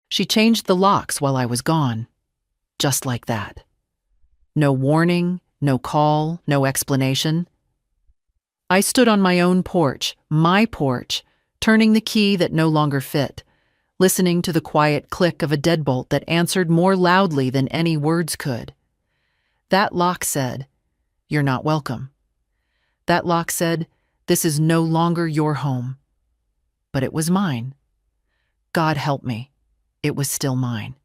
She changed the locks while I was gone. Just like that. No warning, no call, no explanation. I stood on my porch, turning the key that no longer fit, listening to the quiet click of a deadbolt that answered more loudly than any words could. That lock said, "You're not welcome." That lock said, "This is no longer your home." But it was mine. God help me, it was still mine.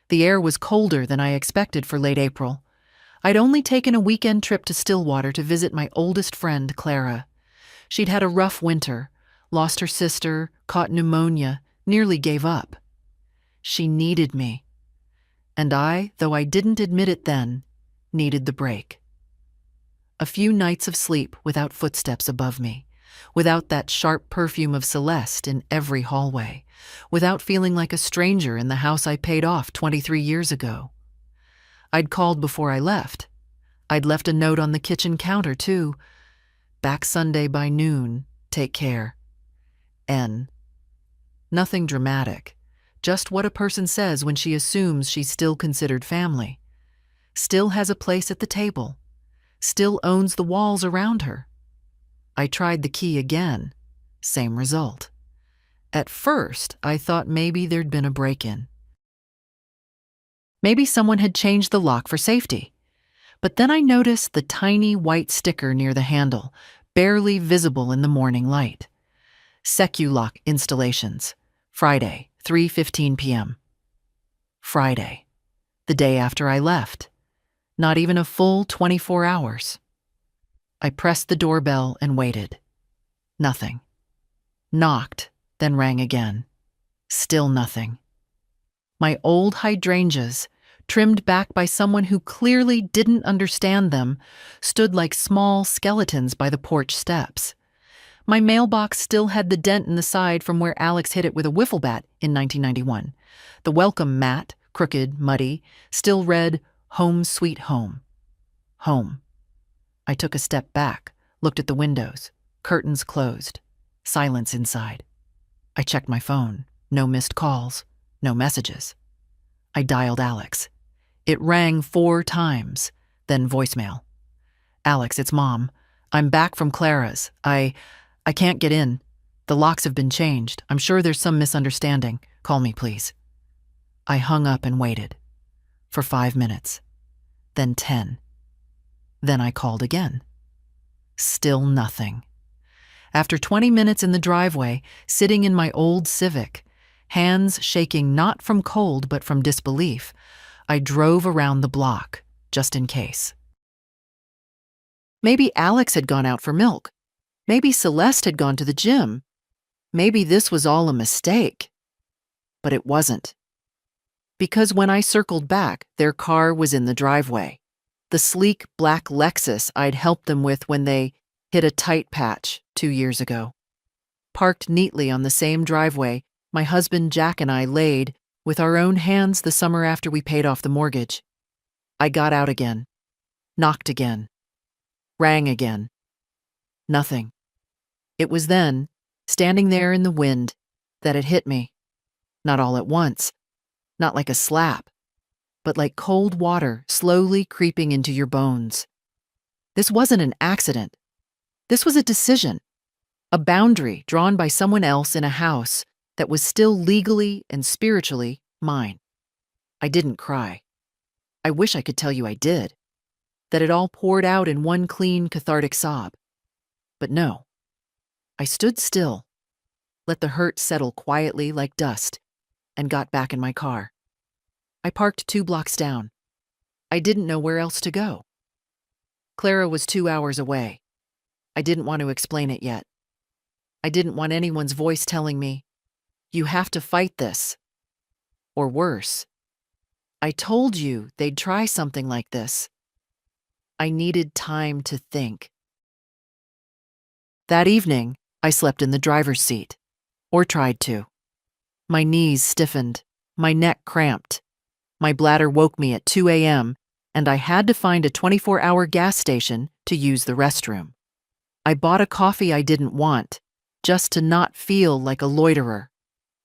The air was colder than I expected for late April. I'd only taken a weekend trip to Stillwater to visit my oldest friend, Clara. She'd had a rough winter, lost her sister, caught pneumonia, nearly gave up. She needed me. And I, though I didn't admit it then, needed the break. A few nights of sleep without footsteps above me, without that sharp perfume of Celeste in every hallway, without feeling like a stranger in the house I paid off 23 years ago. I'd called before I left. I'd left a note on the kitchen counter, too. "Back Sunday by noon. Take care. N." Nothing dramatic, just what a person says when she assumes she's still considered family, still has a place at the table, still owns the walls around her. I tried the key again. Same result. At first, I thought maybe there'd been a break-in. Maybe someone had changed the lock for safety. But then I noticed the tiny white sticker near the handle, barely visible in the morning light. Seculock Installations. Friday, 3:15 p.m. Friday. The day after I left. Not even a full 24 hours. I pressed the doorbell and waited. Nothing. Knocked, then rang again. Still nothing. My old hydrangeas, trimmed back by someone who clearly didn't understand them, stood like small skeletons by the porch steps. My mailbox still had the dent in the side from where Alex hit it with a wiffle bat in 1991. The welcome mat, crooked, muddy, still read, "Home Sweet Home." Home. I took a step back, looked at the windows, curtains closed, silence inside. I checked my phone. No missed calls, no messages. I dialed Alex. It rang 4 times, then voicemail. "Alex, it's Mom. I'm back from Clara's. I can't get in. The locks have been changed. I'm sure there's some misunderstanding. Call me, please." I hung up and waited. For 5 minutes. Then 10. Then I called again. Still nothing. After 20 minutes in the driveway, sitting in my old Civic, hands shaking not from cold but from disbelief, I drove around the block, just in case. Maybe Alex had gone out for milk. Maybe Celeste had gone to the gym. Maybe this was all a mistake. But it wasn't. Because when I circled back, their car was in the driveway. The sleek black Lexus I'd helped them with when they hit a tight patch 2 years ago. Parked neatly on the same driveway my husband Jack and I laid with our own hands the summer after we paid off the mortgage. I got out again. Knocked again. Rang again. Nothing. It was then, standing there in the wind, that it hit me. Not all at once. Not like a slap. But like cold water slowly creeping into your bones. This wasn't an accident. This was a decision. A boundary drawn by someone else in a house that was still legally and spiritually mine. I didn't cry. I wish I could tell you I did. That it all poured out in one clean, cathartic sob. But no. I stood still, let the hurt settle quietly like dust, and got back in my car. I parked 2 blocks down. I didn't know where else to go. Clara was 2 hours away. I didn't want to explain it yet. I didn't want anyone's voice telling me, "You have to fight this." Or worse, "I told you they'd try something like this." I needed time to think. That evening, I slept in the driver's seat, or tried to. My knees stiffened, my neck cramped. My bladder woke me at 2 a.m., and I had to find a 24-hour gas station to use the restroom. I bought a coffee I didn't want, just to not feel like a loiterer.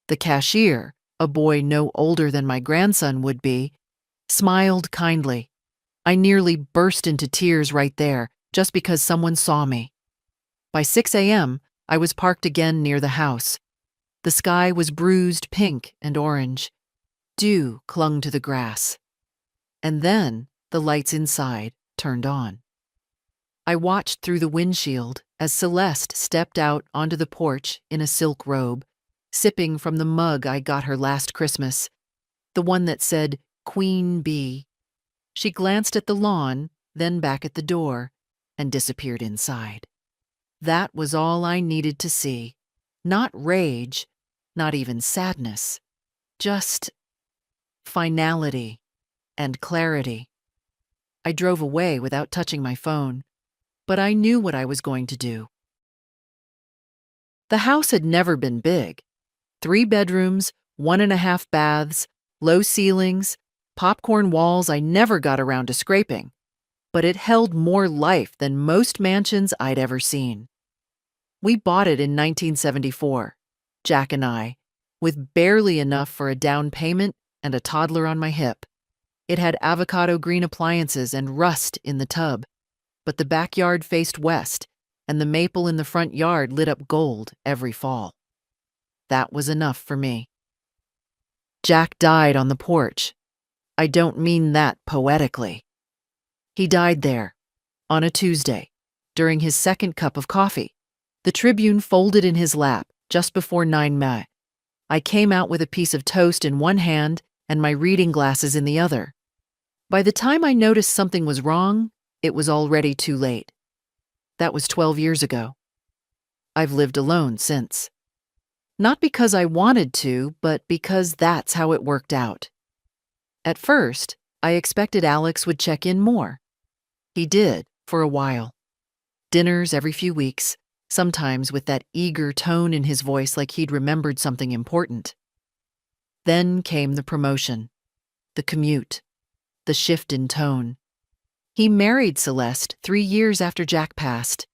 The cashier, a boy no older than my grandson would be, smiled kindly. I nearly burst into tears right there, just because someone saw me. By 6 a.m., I was parked again near the house. The sky was bruised pink and orange. Dew clung to the grass. And then the lights inside turned on. I watched through the windshield as Celeste stepped out onto the porch in a silk robe, sipping from the mug I got her last Christmas, the one that said Queen Bee. She glanced at the lawn, then back at the door, and disappeared inside. That was all I needed to see. Not rage, not even sadness, just finality and clarity. I drove away without touching my phone, but I knew what I was going to do. The house had never been big. 3 bedrooms, 1.5 baths, low ceilings, popcorn walls I never got around to scraping, but it held more life than most mansions I'd ever seen. We bought it in 1974, Jack and I, with barely enough for a down payment and a toddler on my hip. It had avocado green appliances and rust in the tub, but the backyard faced west, and the maple in the front yard lit up gold every fall. That was enough for me. Jack died on the porch. I don't mean that poetically. He died there, on a Tuesday, during his second cup of coffee. The Tribune folded in his lap just before 9 May. I came out with a piece of toast in one hand and my reading glasses in the other. By the time I noticed something was wrong, it was already too late. That was 12 years ago. I've lived alone since. Not because I wanted to, but because that's how it worked out. At first, I expected Alex would check in more. He did, for a while. Dinners every few weeks, sometimes with that eager tone in his voice like he'd remembered something important. Then came the promotion, the commute, the shift in tone. He married Celeste 3 years after Jack passed.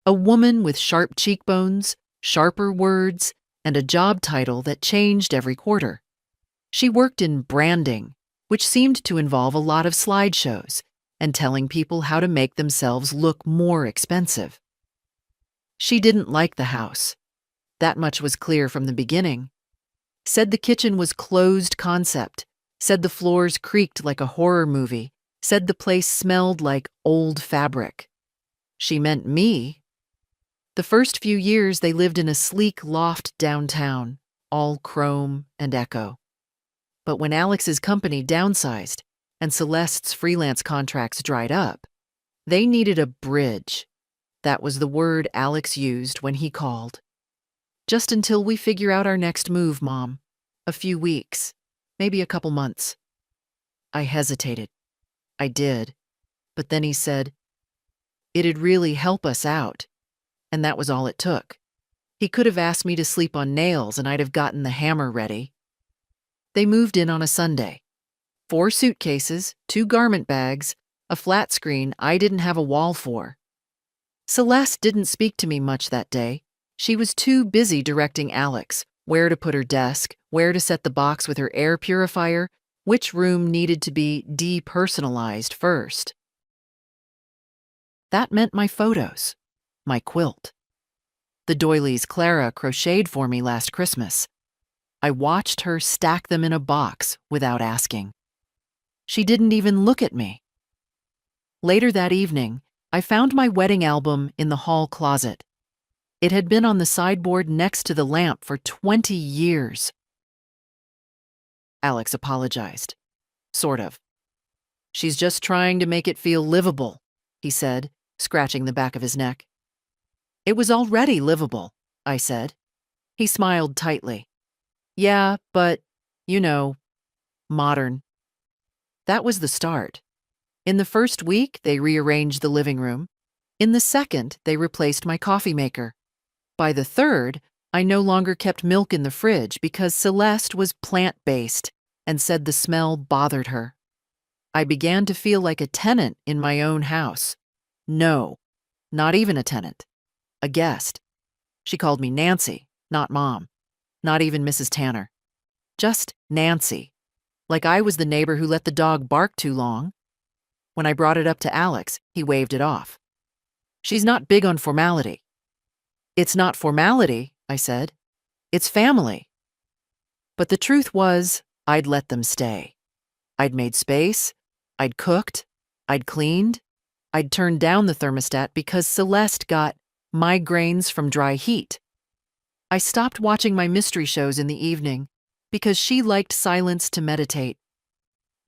A woman with sharp cheekbones, sharper words, and a job title that changed every quarter. She worked in branding, which seemed to involve a lot of slideshows and telling people how to make themselves look more expensive. She didn't like the house. That much was clear from the beginning. Said the kitchen was closed concept, said the floors creaked like a horror movie, said the place smelled like old fabric. She meant me. The first few years they lived in a sleek loft downtown, all chrome and echo. But when Alex's company downsized and Celeste's freelance contracts dried up, they needed a bridge. That was the word Alex used when he called. Just until we figure out our next move, Mom. A few weeks, maybe a couple months. I hesitated. I did. But then he said, it'd really help us out. And that was all it took. He could have asked me to sleep on nails and I'd have gotten the hammer ready. They moved in on a Sunday. 4 suitcases, 2 garment bags, a flat screen I didn't have a wall for. Celeste didn't speak to me much that day. She was too busy directing Alex, where to put her desk, where to set the box with her air purifier, which room needed to be depersonalized first. That meant my photos, my quilt. The doilies Clara crocheted for me last Christmas. I watched her stack them in a box without asking. She didn't even look at me. Later that evening, I found my wedding album in the hall closet. It had been on the sideboard next to the lamp for 20 years. Alex apologized. Sort of. She's just trying to make it feel livable, he said, scratching the back of his neck. It was already livable, I said. He smiled tightly. Yeah, but, modern. That was the start. In the first week, they rearranged the living room. In the second, they replaced my coffee maker. By the third, I no longer kept milk in the fridge because Celeste was plant-based and said the smell bothered her. I began to feel like a tenant in my own house. No, not even a tenant. A guest. She called me Nancy, not Mom. not even Mrs. Tanner. Just Nancy. Like I was the neighbor who let the dog bark too long. When I brought it up to Alex, he waved it off. She's not big on formality. It's not formality, I said. It's family. But the truth was, I'd let them stay. I'd made space, I'd cooked, I'd cleaned, I'd turned down the thermostat because Celeste got migraines from dry heat. I stopped watching my mystery shows in the evening because she liked silence to meditate.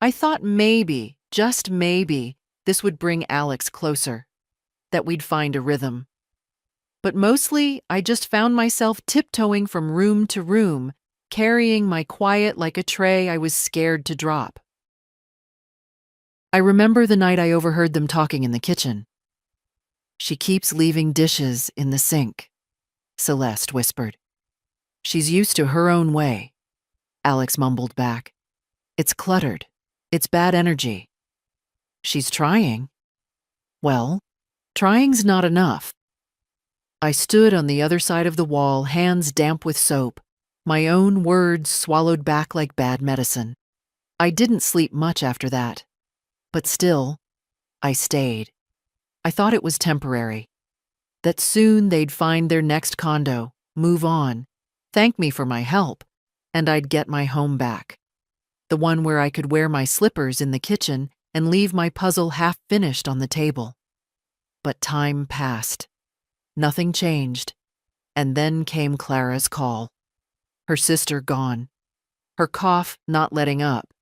I thought maybe, just maybe, this would bring Alex closer, that we'd find a rhythm. But mostly, I just found myself tiptoeing from room to room, carrying my quiet like a tray I was scared to drop. I remember the night I overheard them talking in the kitchen. "She keeps leaving dishes in the sink," Celeste whispered. "She's used to her own way," Alex mumbled back. "It's cluttered. It's bad energy." "She's trying." "Well, trying's not enough." I stood on the other side of the wall, hands damp with soap, my own words swallowed back like bad medicine. I didn't sleep much after that. But still, I stayed. I thought it was temporary. That soon they'd find their next condo, move on, thank me for my help, and I'd get my home back. The one where I could wear my slippers in the kitchen and leave my puzzle half finished on the table. But time passed. Nothing changed. And then came Clara's call. Her sister gone. Her cough not letting up.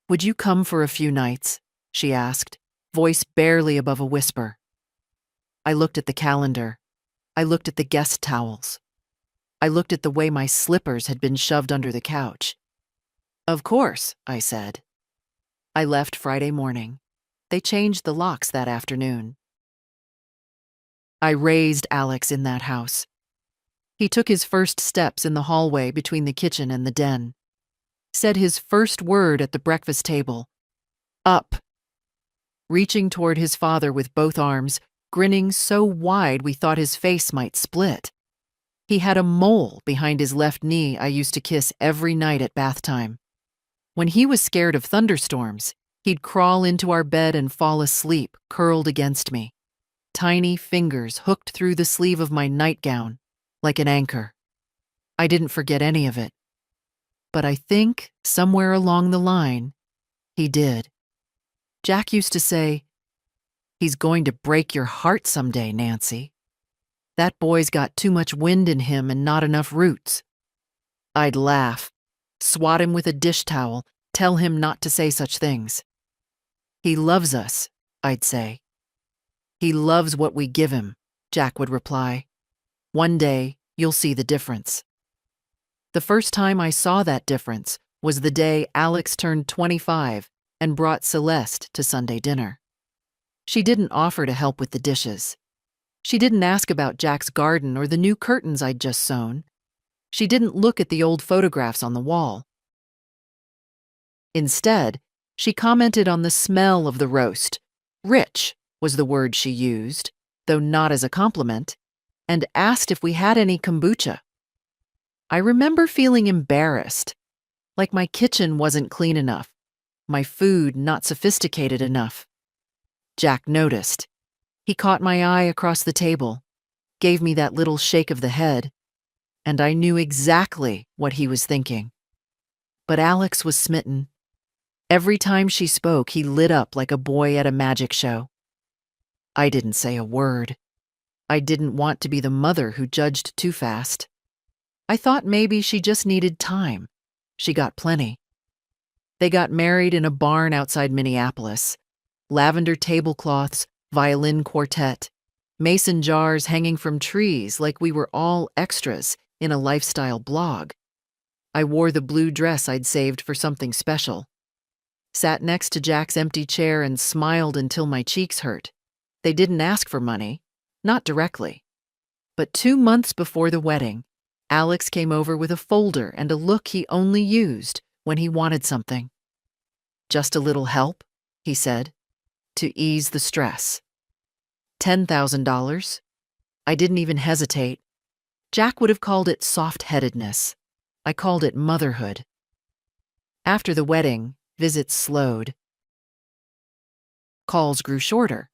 "Would you come for a few nights?" she asked, voice barely above a whisper. I looked at the calendar. I looked at the guest towels. I looked at the way my slippers had been shoved under the couch. "Of course," I said. I left Friday morning. They changed the locks that afternoon. I raised Alex in that house. He took his first steps in the hallway between the kitchen and the den. Said his first word at the breakfast table. "Up." Reaching toward his father with both arms, grinning so wide we thought his face might split. He had a mole behind his left knee I used to kiss every night at bath time. When he was scared of thunderstorms, he'd crawl into our bed and fall asleep, curled against me. Tiny fingers hooked through the sleeve of my nightgown, like an anchor. I didn't forget any of it. But I think, somewhere along the line, he did. Jack used to say, "He's going to break your heart someday, Nancy. That boy's got too much wind in him and not enough roots." I'd laugh, swat him with a dish towel, tell him not to say such things. "He loves us," I'd say. "He loves what we give him," Jack would reply. "One day, you'll see the difference." The first time I saw that difference was the day Alex turned 25 and brought Celeste to Sunday dinner. She didn't offer to help with the dishes. She didn't ask about Jack's garden or the new curtains I'd just sewn. She didn't look at the old photographs on the wall. Instead, she commented on the smell of the roast. Rich was the word she used, though not as a compliment, and asked if we had any kombucha. I remember feeling embarrassed, like my kitchen wasn't clean enough, my food not sophisticated enough. Jack noticed. He caught my eye across the table, gave me that little shake of the head, and I knew exactly what he was thinking. But Alex was smitten. Every time she spoke, he lit up like a boy at a magic show. I didn't say a word. I didn't want to be the mother who judged too fast. I thought maybe she just needed time. She got plenty. They got married in a barn outside Minneapolis. Lavender tablecloths, violin quartet, mason jars hanging from trees like we were all extras in a lifestyle blog. I wore the blue dress I'd saved for something special. Sat next to Jack's empty chair and smiled until my cheeks hurt. They didn't ask for money, not directly. But 2 months before the wedding, Alex came over with a folder and a look he only used when he wanted something. "Just a little help," he said, "to ease the stress." $10,000. I didn't even hesitate. Jack would have called it soft-headedness. I called it motherhood. After the wedding, visits slowed. Calls grew shorter.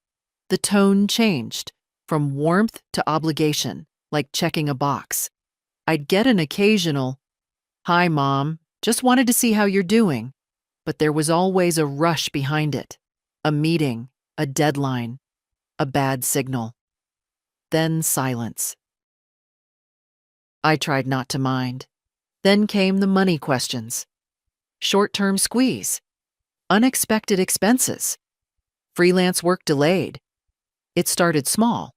The tone changed, from warmth to obligation, like checking a box. I'd get an occasional, "Hi, Mom, just wanted to see how you're doing," but there was always a rush behind it. A meeting, a deadline, a bad signal. Then silence. I tried not to mind. Then came the money questions. Short-term squeeze. Unexpected expenses. Freelance work delayed. It started small.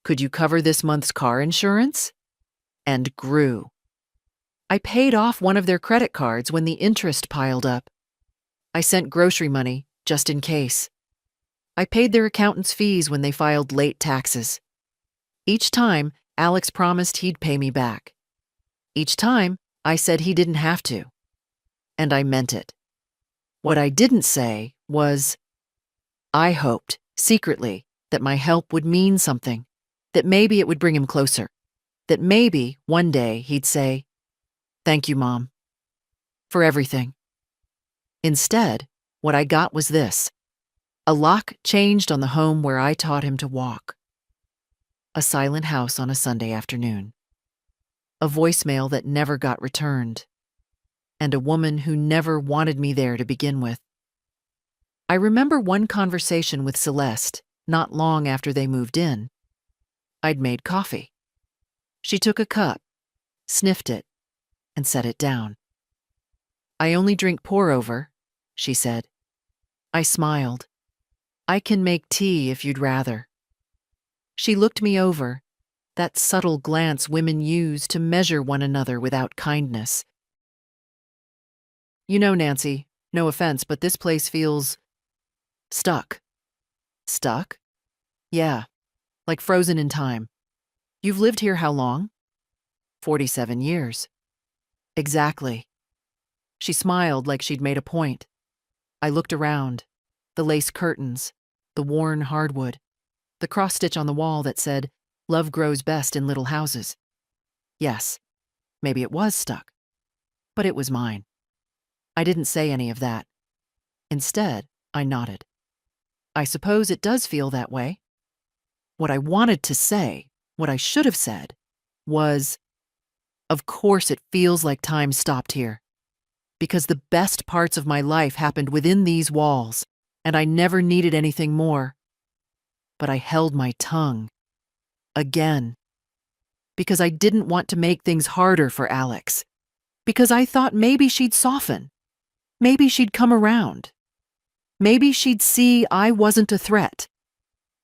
Could you cover this month's car insurance? And grew. I paid off one of their credit cards when the interest piled up. I sent grocery money, just in case. I paid their accountant's fees when they filed late taxes. Each time, Alex promised he'd pay me back. Each time, I said he didn't have to. And I meant it. What I didn't say was, I hoped, secretly, that my help would mean something, that maybe it would bring him closer, that maybe, one day, he'd say, "Thank you, Mom, for everything." Instead, what I got was this. A lock changed on the home where I taught him to walk. A silent house on a Sunday afternoon. A voicemail that never got returned. And a woman who never wanted me there to begin with. I remember one conversation with Celeste, not long after they moved in. I'd made coffee. She took a cup, sniffed it, and set it down. "I only drink pour-over," she said. I smiled. "I can make tea if you'd rather." She looked me over, that subtle glance women use to measure one another without kindness. "You know, Nancy, no offense, but this place feels stuck." "Stuck?" "Yeah, like frozen in time." "You've lived here how long?" 47 years. "Exactly." She smiled like she'd made a point. I looked around. The lace curtains, the worn hardwood, the cross-stitch on the wall that said, "Love grows best in little houses." Yes, maybe it was stuck. But it was mine. I didn't say any of that. Instead, I nodded. "I suppose it does feel that way." What I wanted to say, what I should have said, was, "Of course it feels like time stopped here. Because the best parts of my life happened within these walls, and I never needed anything more." But I held my tongue. Again. Because I didn't want to make things harder for Alex. Because I thought maybe she'd soften. Maybe she'd come around. Maybe she'd see I wasn't a threat.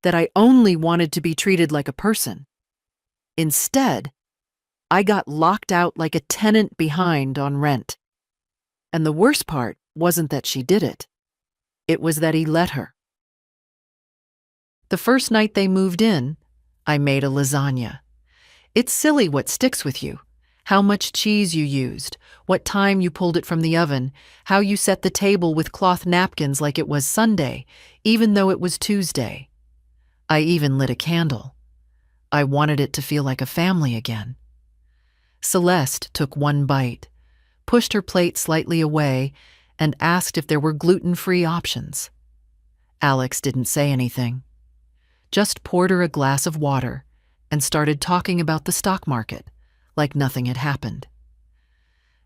That I only wanted to be treated like a person. Instead, I got locked out like a tenant behind on rent. And the worst part wasn't that she did it. It was that he let her. The first night they moved in, I made a lasagna. It's silly what sticks with you. How much cheese you used, what time you pulled it from the oven, how you set the table with cloth napkins like it was Sunday, even though it was Tuesday. I even lit a candle. I wanted it to feel like a family again. Celeste took one bite, pushed her plate slightly away, and asked if there were gluten-free options. Alex didn't say anything, just poured her a glass of water and started talking about the stock market, like nothing had happened.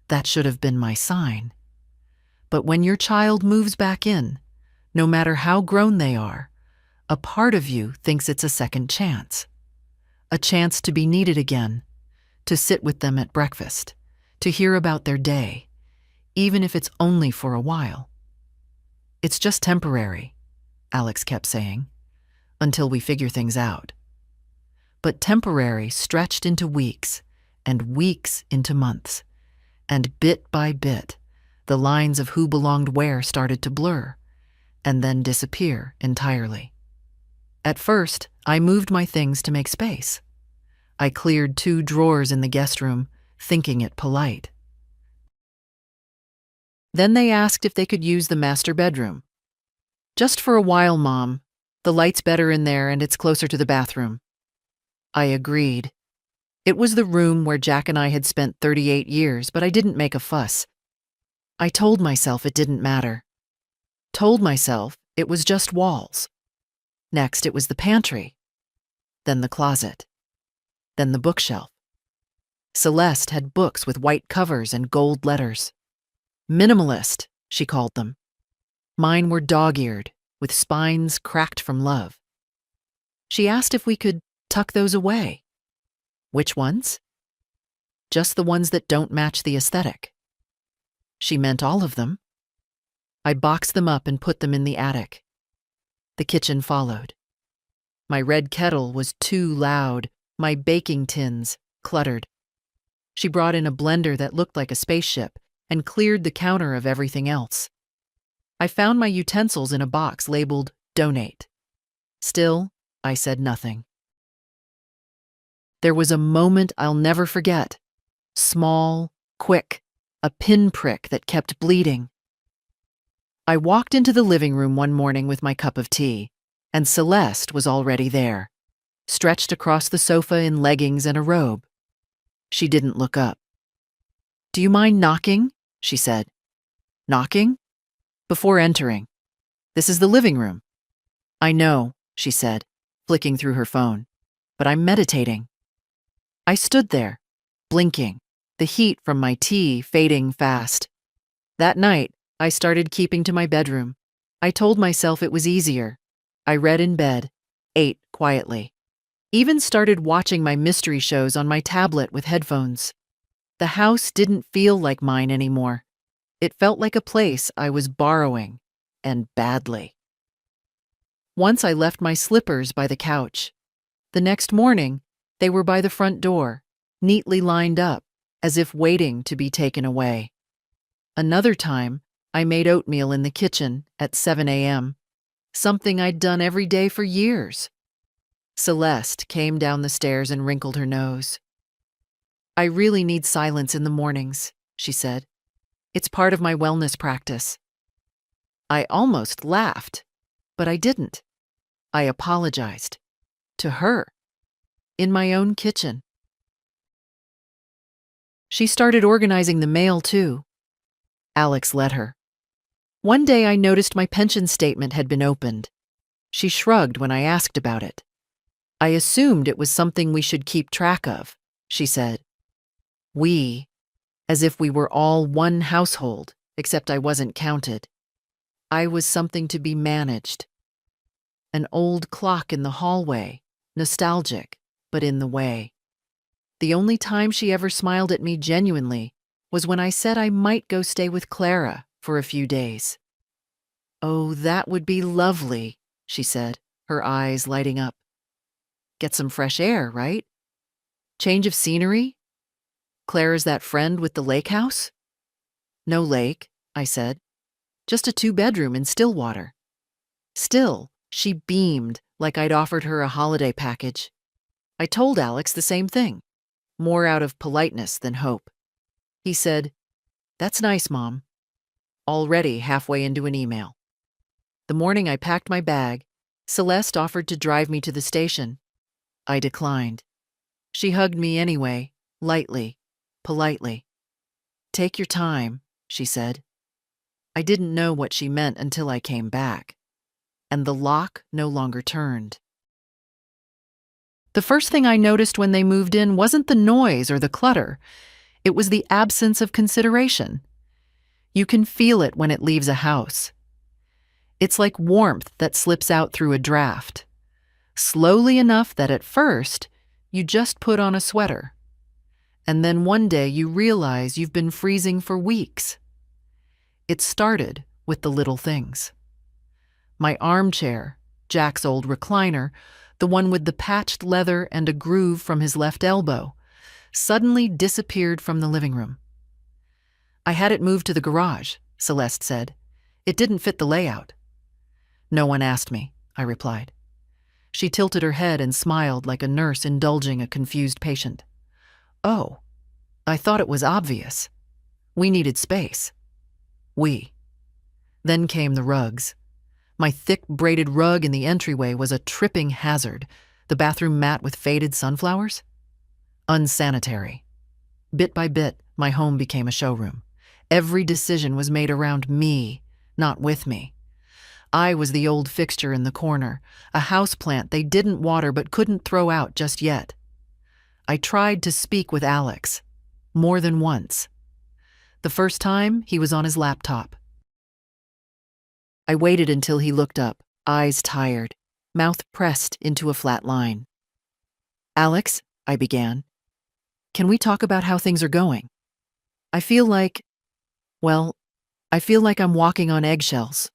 That should have been my sign. But when your child moves back in, no matter how grown they are, a part of you thinks it's a second chance. A chance to be needed again, to sit with them at breakfast, to hear about their day, even if it's only for a while. "It's just temporary," Alex kept saying, "until we figure things out." But temporary stretched into weeks, and weeks into months, and bit by bit, the lines of who belonged where started to blur, and then disappear entirely. At first, I moved my things to make space. I cleared 2 drawers in the guest room, thinking it polite. Then they asked if they could use the master bedroom. "Just for a while, Mom. The light's better in there and it's closer to the bathroom." I agreed. It was the room where Jack and I had spent 38 years, but I didn't make a fuss. I told myself it didn't matter. Told myself it was just walls. Next, it was the pantry. Then the closet. Then the bookshelf. Celeste had books with white covers and gold letters. Minimalist, she called them. Mine were dog-eared, with spines cracked from love. She asked if we could tuck those away. Which ones? Just the ones that don't match the aesthetic. She meant all of them. I boxed them up and put them in the attic. The kitchen followed. My red kettle was too loud, my baking tins cluttered. She brought in a blender that looked like a spaceship and cleared the counter of everything else. I found my utensils in a box labeled "Donate." Still, I said nothing. There was a moment I'll never forget. Small, quick, a pinprick that kept bleeding. I walked into the living room one morning with my cup of tea, and Celeste was already there, stretched across the sofa in leggings and a robe. She didn't look up. "Do you mind knocking?" she said. "Knocking?" "Before entering. This is the living room." "I know," she said, flicking through her phone, "but I'm meditating." I stood there, blinking, the heat from my tea fading fast. That night, I started keeping to my bedroom. I told myself it was easier. I read in bed, ate quietly. Even started watching my mystery shows on my tablet with headphones. The house didn't feel like mine anymore. It felt like a place I was borrowing, and badly. Once I left my slippers by the couch. The next morning, they were by the front door, neatly lined up, as if waiting to be taken away. Another time, I made oatmeal in the kitchen at 7 a.m., something I'd done every day for years. Celeste came down the stairs and wrinkled her nose. "I really need silence in the mornings," she said. "It's part of my wellness practice." I almost laughed, but I didn't. I apologized. To her. In my own kitchen. She started organizing the mail, too. Alex let her. One day I noticed my pension statement had been opened. She shrugged when I asked about it. "I assumed it was something we should keep track of," she said. We, as if we were all one household, except I wasn't counted. I was something to be managed. An old clock in the hallway, nostalgic, but in the way. The only time she ever smiled at me genuinely was when I said I might go stay with Clara for a few days. "Oh, that would be lovely," she said, her eyes lighting up. "Get some fresh air, right? Change of scenery? Clara's that friend with the lake house?" "No lake," I said. "Just a 2-bedroom in Stillwater." Still, she beamed like I'd offered her a holiday package. I told Alex the same thing, more out of politeness than hope. He said, "That's nice, Mom." Already halfway into an email. The morning I packed my bag, Celeste offered to drive me to the station. I declined. She hugged me anyway, lightly, politely. "Take your time," she said. I didn't know what she meant until I came back. And the lock no longer turned. The first thing I noticed when they moved in wasn't the noise or the clutter. It was the absence of consideration. You can feel it when it leaves a house. It's like warmth that slips out through a draft. Slowly enough that at first, you just put on a sweater. And then one day you realize you've been freezing for weeks. It started with the little things. My armchair, Jack's old recliner, the one with the patched leather and a groove from his left elbow, suddenly disappeared from the living room. "I had it moved to the garage," Celeste said. "It didn't fit the layout." "No one asked me," I replied. She tilted her head and smiled like a nurse indulging a confused patient. "Oh, I thought it was obvious. We needed space." We. Then came the rugs. My thick braided rug in the entryway was a tripping hazard, the bathroom mat with faded sunflowers. unsanitary. Bit by bit, my home became a showroom. Every decision was made around me, not with me. I was the old fixture in the corner, a houseplant they didn't water but couldn't throw out just yet. I tried to speak with Alex, more than once. The first time, he was on his laptop. I waited until he looked up, eyes tired, mouth pressed into a flat line. "Alex," I began, "can we talk about how things are going? I feel like, well, I feel like I'm walking on eggshells."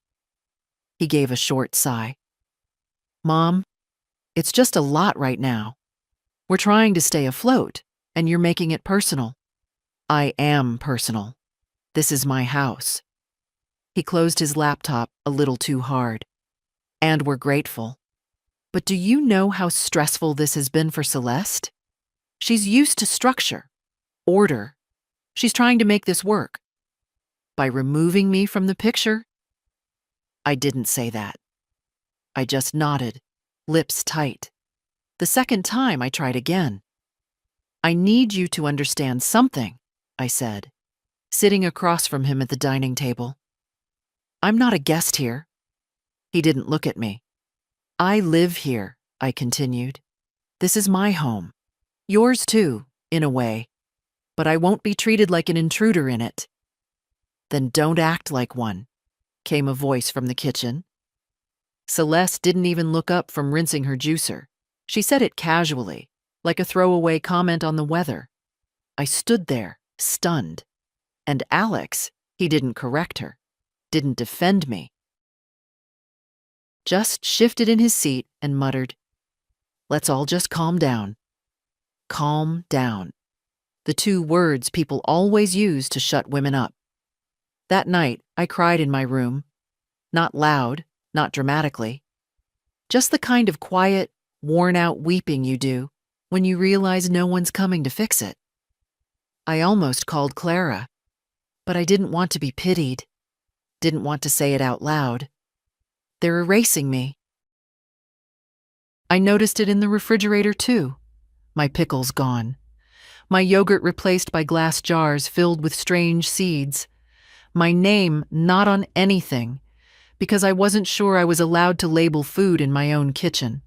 He gave a short sigh. "Mom, it's just a lot right now. We're trying to stay afloat, and you're making it personal." "I am personal. This is my house." He closed his laptop a little too hard. "And we're grateful. But do you know how stressful this has been for Celeste? She's used to structure, order. She's trying to make this work. By removing me from the picture?" I didn't say that. I just nodded, lips tight. The second time I tried again. "I need you to understand something," I said, sitting across from him at the dining table. "I'm not a guest here." He didn't look at me. "I live here," I continued. "This is my home. Yours too, in a way. But I won't be treated like an intruder in it." "Then don't act like one," came a voice from the kitchen. Celeste didn't even look up from rinsing her juicer. She said it casually, like a throwaway comment on the weather. I stood there, stunned. And Alex, he didn't correct her, didn't defend me. Just shifted in his seat and muttered, "Let's all just calm down." Calm down. The two words people always use to shut women up. That night, I cried in my room. Not loud, not dramatically. Just the kind of quiet, worn-out weeping you do when you realize no one's coming to fix it. I almost called Clara, but I didn't want to be pitied. Didn't want to say it out loud. They're erasing me. I noticed it in the refrigerator too. My pickles gone. My yogurt replaced by glass jars filled with strange seeds. My name not on anything, because I wasn't sure I was allowed to label food in my own kitchen.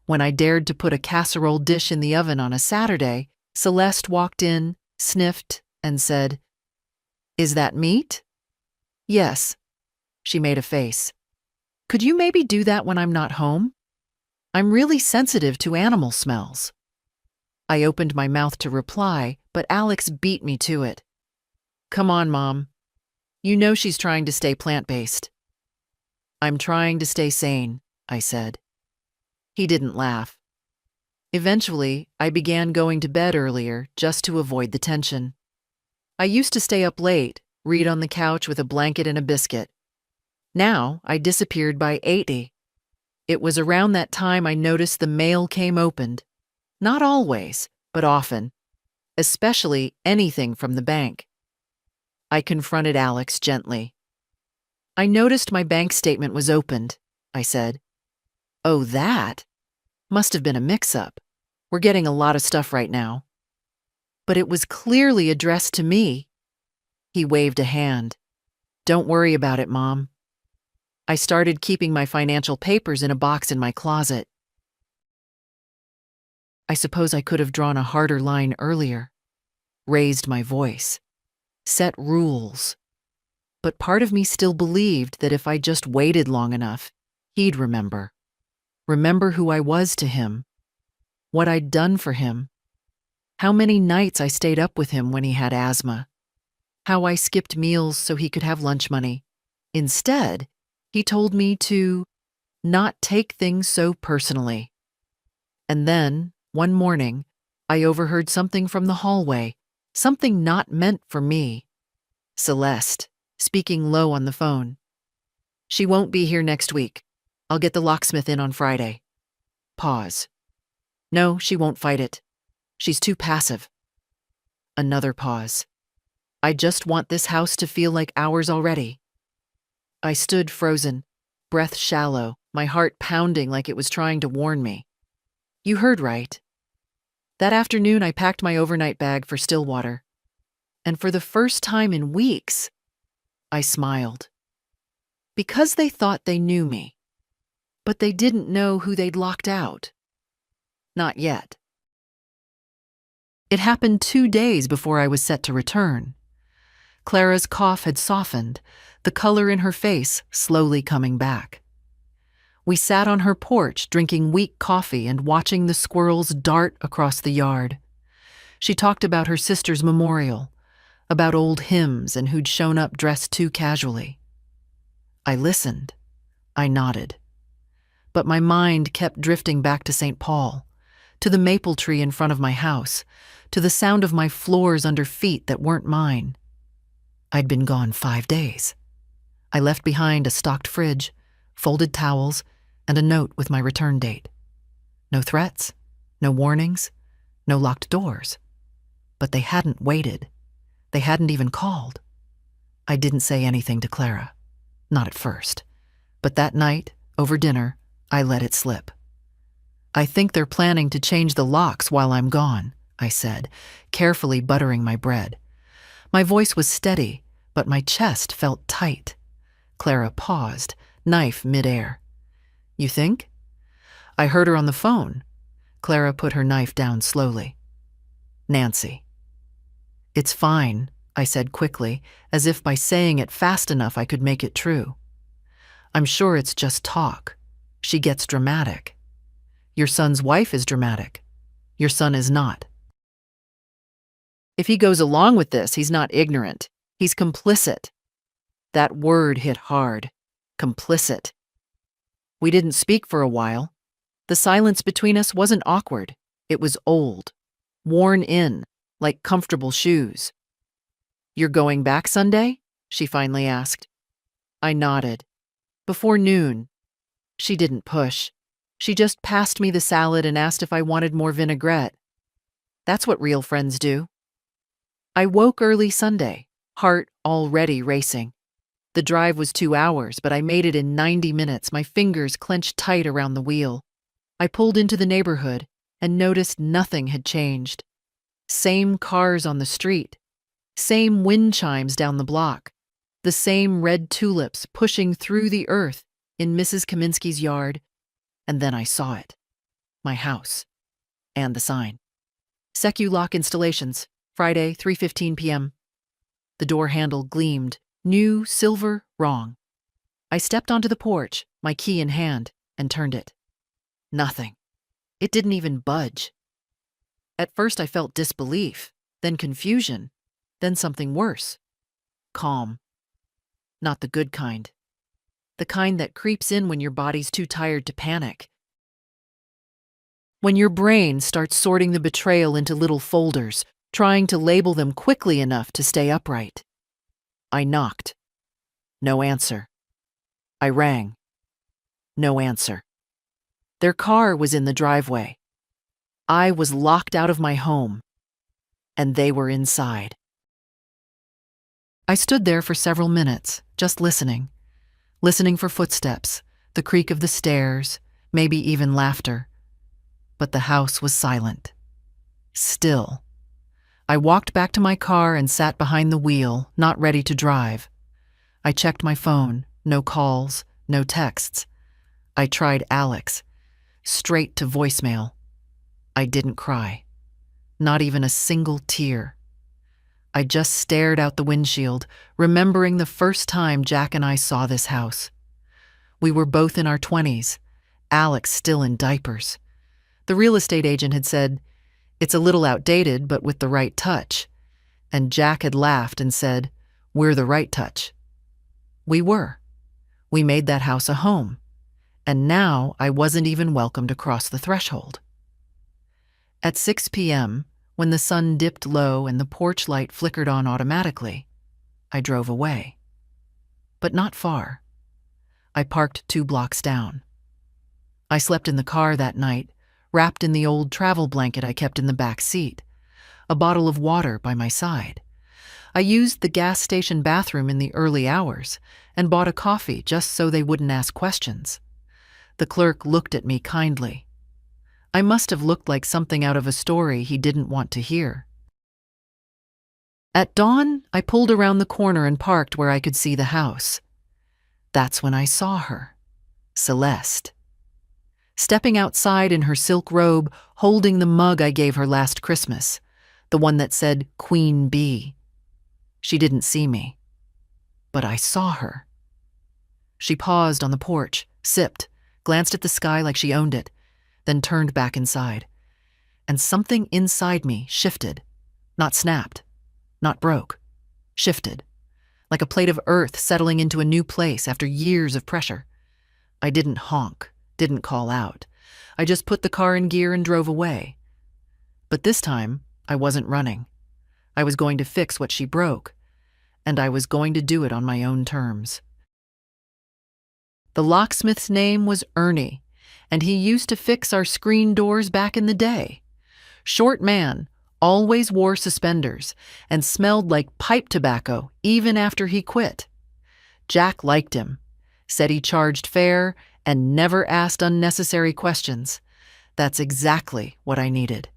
When I dared to put a casserole dish in the oven on a Saturday, Celeste walked in, sniffed, and said, "Is that meat?" "Yes." She made a face. "Could you maybe do that when I'm not home? I'm really sensitive to animal smells." I opened my mouth to reply, but Alex beat me to it. "Come on, Mom. You know she's trying to stay plant-based." "I'm trying to stay sane," I said. He didn't laugh. Eventually, I began going to bed earlier just to avoid the tension. I used to stay up late, read on the couch with a blanket and a biscuit. Now, I disappeared by 8:80. It was around that time I noticed the mail came opened. Not always, but often. Especially anything from the bank. I confronted Alex gently. "I noticed my bank statement was opened," I said. "Oh, that? Must have been a mix-up. We're getting a lot of stuff right now." "But it was clearly addressed to me." He waved a hand. "Don't worry about it, Mom." I started keeping my financial papers in a box in my closet. I suppose I could have drawn a harder line earlier, raised my voice, set rules. But part of me still believed that if I just waited long enough, he'd remember. Remember who I was to him, what I'd done for him, how many nights I stayed up with him when he had asthma, how I skipped meals so he could have lunch money. Instead, he told me to not take things so personally. And then, one morning, I overheard something from the hallway, something not meant for me. Celeste, speaking low on the phone. "She won't be here next week. I'll get the locksmith in on Friday." Pause. "No, she won't fight it. She's too passive." Another pause. "I just want this house to feel like ours already." I stood frozen, breath shallow, my heart pounding like it was trying to warn me. "You heard right. That afternoon, I packed my overnight bag for Stillwater. And for the first time in weeks, I smiled. Because they thought they knew me. But they didn't know who they'd locked out. Not yet. It happened 2 days before I was set to return. Clara's cough had softened, the color in her face slowly coming back. We sat on her porch drinking weak coffee and watching the squirrels dart across the yard. She talked about her sister's memorial, about old hymns and who'd shown up dressed too casually. I listened. I nodded. But my mind kept drifting back to St. Paul, to the maple tree in front of my house, to the sound of my floors under feet that weren't mine. I'd been gone 5 days. I left behind a stocked fridge, folded towels, and a note with my return date. No threats, no warnings, no locked doors. But they hadn't waited. They hadn't even called. I didn't say anything to Clara. Not at first. But that night, over dinner, I let it slip. I think they're planning to change the locks while I'm gone, I said, carefully buttering my bread. My voice was steady, but my chest felt tight. Clara paused, knife midair. You think? I heard her on the phone. Clara put her knife down slowly. Nancy. It's fine, I said quickly, as if by saying it fast enough I could make it true. I'm sure it's just talk. She gets dramatic. Your son's wife is dramatic. Your son is not. If he goes along with this, he's not ignorant. He's complicit. That word hit hard. Complicit. We didn't speak for a while. The silence between us wasn't awkward. It was old, worn in, like comfortable shoes. You're going back Sunday? She finally asked. I nodded. Before noon. She didn't push. She just passed me the salad and asked if I wanted more vinaigrette. That's what real friends do. I woke early Sunday, heart already racing. The drive was 2 hours, but I made it in 90 minutes, my fingers clenched tight around the wheel. I pulled into the neighborhood and noticed nothing had changed. Same cars on the street, same wind chimes down the block, the same red tulips pushing through the earth in Mrs. Kaminsky's yard, and then I saw it. My house. And the sign. Secu-lock installations, Friday, 3:15 p.m. The door handle gleamed, new, silver, wrong. I stepped onto the porch, my key in hand, and turned it. Nothing. It didn't even budge. At first I felt disbelief, then confusion, then something worse. Calm. Not the good kind. The kind that creeps in when your body's too tired to panic. When your brain starts sorting the betrayal into little folders, trying to label them quickly enough to stay upright. I knocked. No answer. I rang. No answer. Their car was in the driveway. I was locked out of my home, and they were inside. I stood there for several minutes, just listening for footsteps, the creak of the stairs, maybe even laughter. But the house was silent. Still. I walked back to my car and sat behind the wheel, not ready to drive. I checked my phone, no calls, no texts. I tried Alex, straight to voicemail. I didn't cry, not even a single tear. I just stared out the windshield, remembering the first time Jack and I saw this house. We were both in our 20s, Alex still in diapers. The real estate agent had said, "It's a little outdated, but with the right touch." And Jack had laughed and said, "We're the right touch." We were. We made that house a home. And now I wasn't even welcomed across the threshold. At 6 p.m., when the sun dipped low and the porch light flickered on automatically, I drove away. But not far. I parked 2 blocks down. I slept in the car that night, wrapped in the old travel blanket I kept in the back seat, a bottle of water by my side. I used the gas station bathroom in the early hours and bought a coffee just so they wouldn't ask questions. The clerk looked at me kindly. I must have looked like something out of a story he didn't want to hear. At dawn, I pulled around the corner and parked where I could see the house. That's when I saw her, Celeste. Stepping outside in her silk robe, holding the mug I gave her last Christmas, the one that said Queen Bee. She didn't see me, but I saw her. She paused on the porch, sipped, glanced at the sky like she owned it, then turned back inside. And something inside me shifted, not snapped, not broke, shifted, like a plate of earth settling into a new place after years of pressure. I didn't honk, didn't call out. I just put the car in gear and drove away. But this time, I wasn't running. I was going to fix what she broke, and I was going to do it on my own terms. The locksmith's name was Ernie, and he used to fix our screen doors back in the day. Short man, always wore suspenders, and smelled like pipe tobacco even after he quit. Jack liked him, said he charged fair, and never asked unnecessary questions. That's exactly what I needed.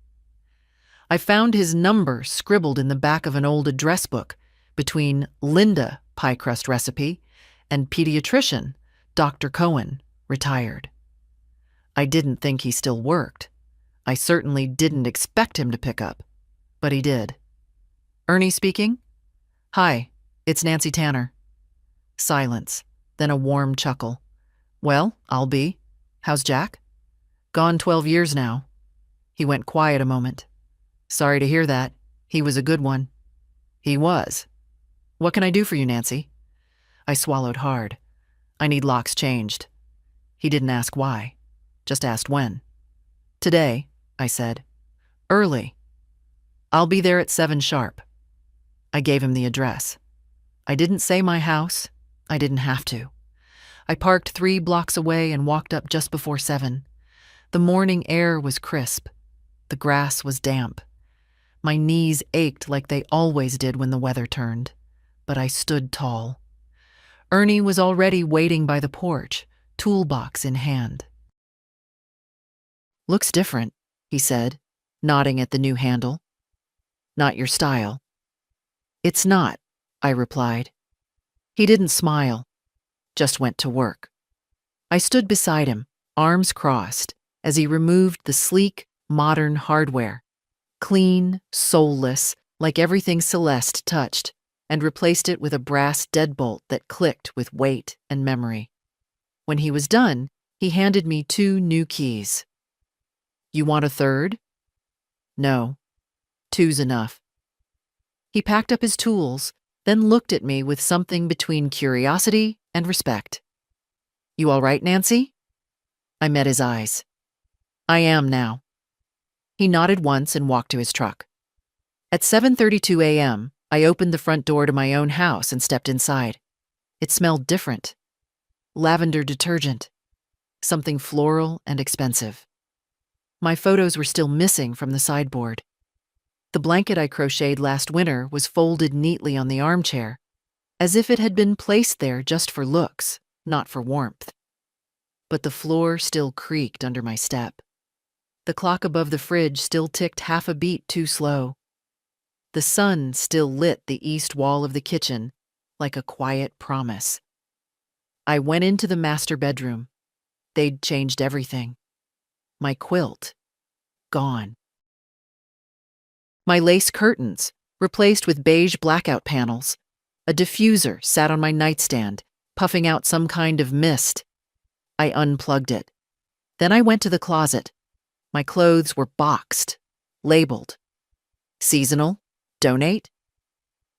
I found his number scribbled in the back of an old address book between Linda pie crust recipe and pediatrician Dr. Cohen, retired. I didn't think he still worked. I certainly didn't expect him to pick up, but he did. Ernie speaking? Hi, it's Nancy Tanner. Silence, then a warm chuckle. Well, I'll be. How's Jack? Gone 12 years now. He went quiet a moment. Sorry to hear that. He was a good one. He was. What can I do for you, Nancy? I swallowed hard. I need locks changed. He didn't ask why, just asked when. Today, I said. Early. I'll be there at 7 sharp. I gave him the address. I didn't say my house. I didn't have to. I parked 3 blocks away and walked up just before 7. The morning air was crisp. The grass was damp. My knees ached like they always did when the weather turned, but I stood tall. Ernie was already waiting by the porch, toolbox in hand. Looks different, he said, nodding at the new handle. Not your style. It's not, I replied. He didn't smile, just went to work. I stood beside him, arms crossed, as he removed the sleek, modern hardware, clean, soulless, like everything Celeste touched, and replaced it with a brass deadbolt that clicked with weight and memory. When he was done, he handed me 2 new keys. You want a third? No, 2's enough. He packed up his tools, then looked at me with something between curiosity and respect. You all right, Nancy? I met his eyes. I am now. He nodded once and walked to his truck. At 7:32 a.m., I opened the front door to my own house and stepped inside. It smelled different. Lavender detergent. Something floral and expensive. My photos were still missing from the sideboard. The blanket I crocheted last winter was folded neatly on the armchair, as if it had been placed there just for looks, not for warmth. But the floor still creaked under my step. The clock above the fridge still ticked half a beat too slow. The sun still lit the east wall of the kitchen like a quiet promise. I went into the master bedroom. They'd changed everything. My quilt, gone. My lace curtains, replaced with beige blackout panels. A diffuser sat on my nightstand, puffing out some kind of mist. I unplugged it. Then I went to the closet. My clothes were boxed, labeled. Seasonal, donate.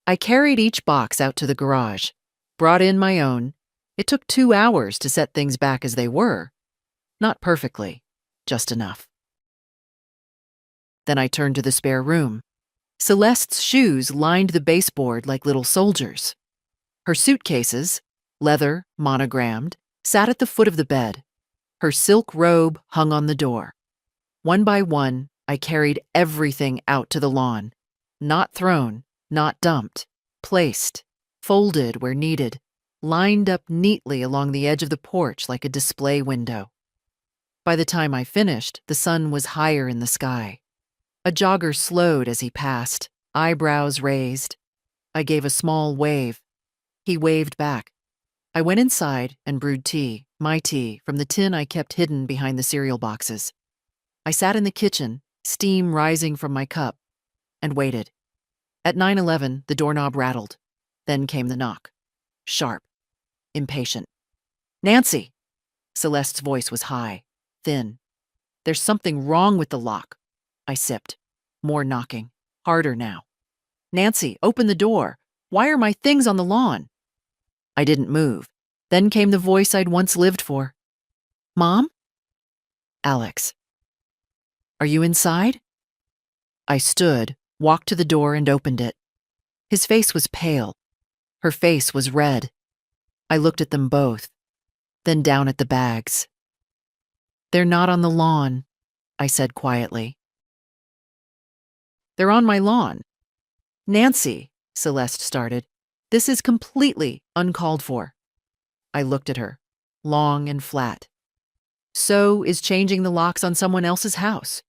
I carried each box out to the garage, brought in my own. It took 2 hours to set things back as they were. Not perfectly, just enough. Then I turned to the spare room. Celeste's shoes lined the baseboard like little soldiers. Her suitcases, leather, monogrammed, sat at the foot of the bed. Her silk robe hung on the door. One by one, I carried everything out to the lawn. Not thrown, not dumped, placed, folded where needed, lined up neatly along the edge of the porch like a display window. By the time I finished, the sun was higher in the sky. A jogger slowed as he passed, eyebrows raised. I gave a small wave. He waved back. I went inside and brewed tea, my tea, from the tin I kept hidden behind the cereal boxes. I sat in the kitchen, steam rising from my cup, and waited. At 9:11, the doorknob rattled. Then came the knock. Sharp. Impatient. "Nancy!" Celeste's voice was high, thin. "There's something wrong with the lock." I sipped. More knocking. Harder now. "Nancy, open the door. Why are my things on the lawn?" I didn't move. Then came the voice I'd once lived for. "Mom?" "Alex." "Are you inside?" I stood, walked to the door, and opened it. His face was pale. Her face was red. I looked at them both, then down at the bags. "They're not on the lawn," I said quietly. "They're on my lawn." "Nancy," Celeste started, "this is completely uncalled for." I looked at her, long and flat. "So is changing the locks on someone else's house."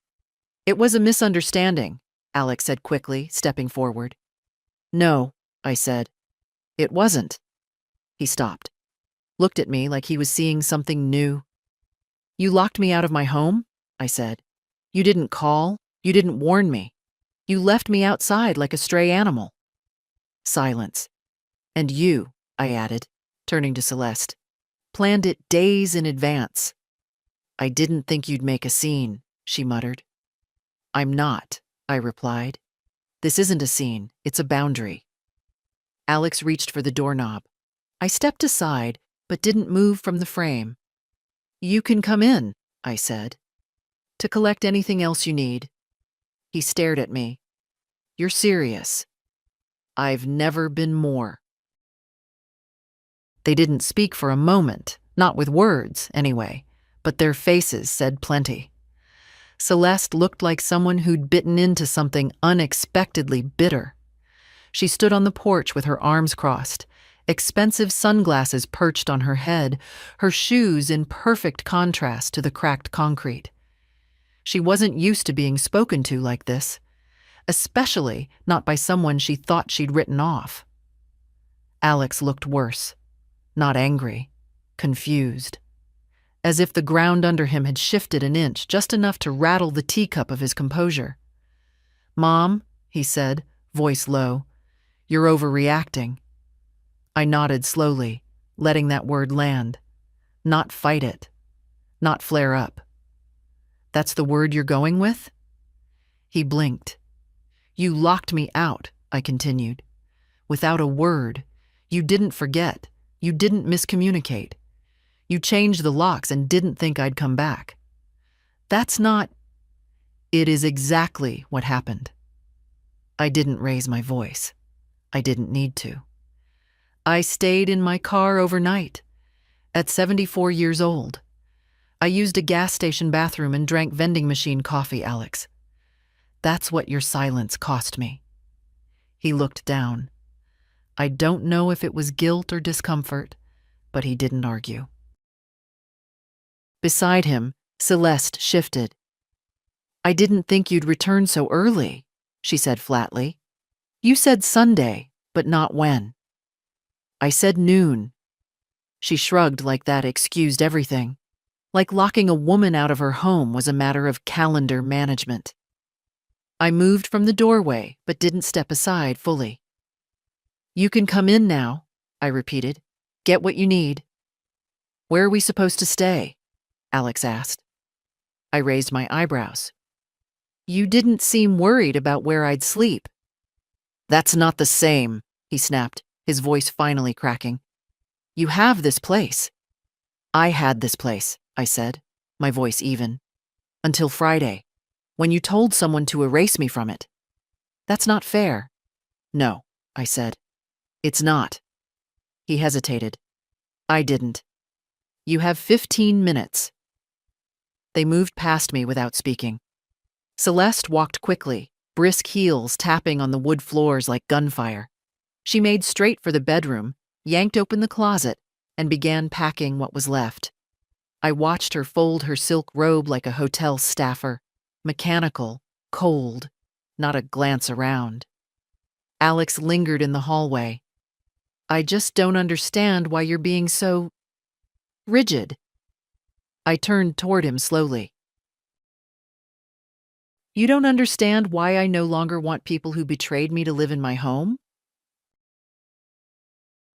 "It was a misunderstanding," Alex said quickly, stepping forward. "No," I said. "It wasn't." He stopped, looked at me like he was seeing something new. "You locked me out of my home," I said. "You didn't call. You didn't warn me. You left me outside like a stray animal." Silence. "And you," I added, turning to Celeste, "planned it days in advance." "I didn't think you'd make a scene," she muttered. "I'm not," I replied. "This isn't a scene, it's a boundary." Alex reached for the doorknob. I stepped aside, but didn't move from the frame. "You can come in," I said, "to collect anything else you need." He stared at me. "You're serious?" "I've never been more." They didn't speak for a moment, not with words, anyway, but their faces said plenty. Celeste looked like someone who'd bitten into something unexpectedly bitter. She stood on the porch with her arms crossed, expensive sunglasses perched on her head, her shoes in perfect contrast to the cracked concrete. She wasn't used to being spoken to like this, especially not by someone she thought she'd written off. Alex looked worse, not angry, confused, as if the ground under him had shifted an inch, just enough to rattle the teacup of his composure. "Mom," he said, voice low, "you're overreacting." I nodded slowly, letting that word land. Not fight it. Not flare up. "That's the word you're going with?" He blinked. "You locked me out," I continued. "Without a word. You didn't forget. You didn't miscommunicate. You changed the locks and didn't think I'd come back. That's not—" "It is exactly what happened." I didn't raise my voice. I didn't need to. I stayed in my car overnight. At 74 years old. I used a gas station bathroom and drank vending machine coffee, Alex. That's what your silence cost me. He looked down. I don't know if it was guilt or discomfort, but he didn't argue. Beside him, Celeste shifted. "I didn't think you'd return so early," she said flatly. "You said Sunday, but not when." I said noon. She shrugged like that excused everything, like locking a woman out of her home was a matter of calendar management. I moved from the doorway, but didn't step aside fully. "You can come in now," I repeated. "Get what you need." "Where are we supposed to stay?" Alex asked. I raised my eyebrows. "You didn't seem worried about where I'd sleep." "That's not the same," he snapped, his voice finally cracking. "You have this place." "I had this place," I said, my voice even. "Until Friday, when you told someone to erase me from it." "That's not fair." "No," I said. "It's not." He hesitated. "I didn't. You have 15 minutes. They moved past me without speaking. Celeste walked quickly, brisk heels tapping on the wood floors like gunfire. She made straight for the bedroom, yanked open the closet, and began packing what was left. I watched her fold her silk robe like a hotel staffer, mechanical, cold, not a glance around. Alex lingered in the hallway. I just don't understand why you're being so rigid. I turned toward him slowly. You don't understand why I no longer want people who betrayed me to live in my home?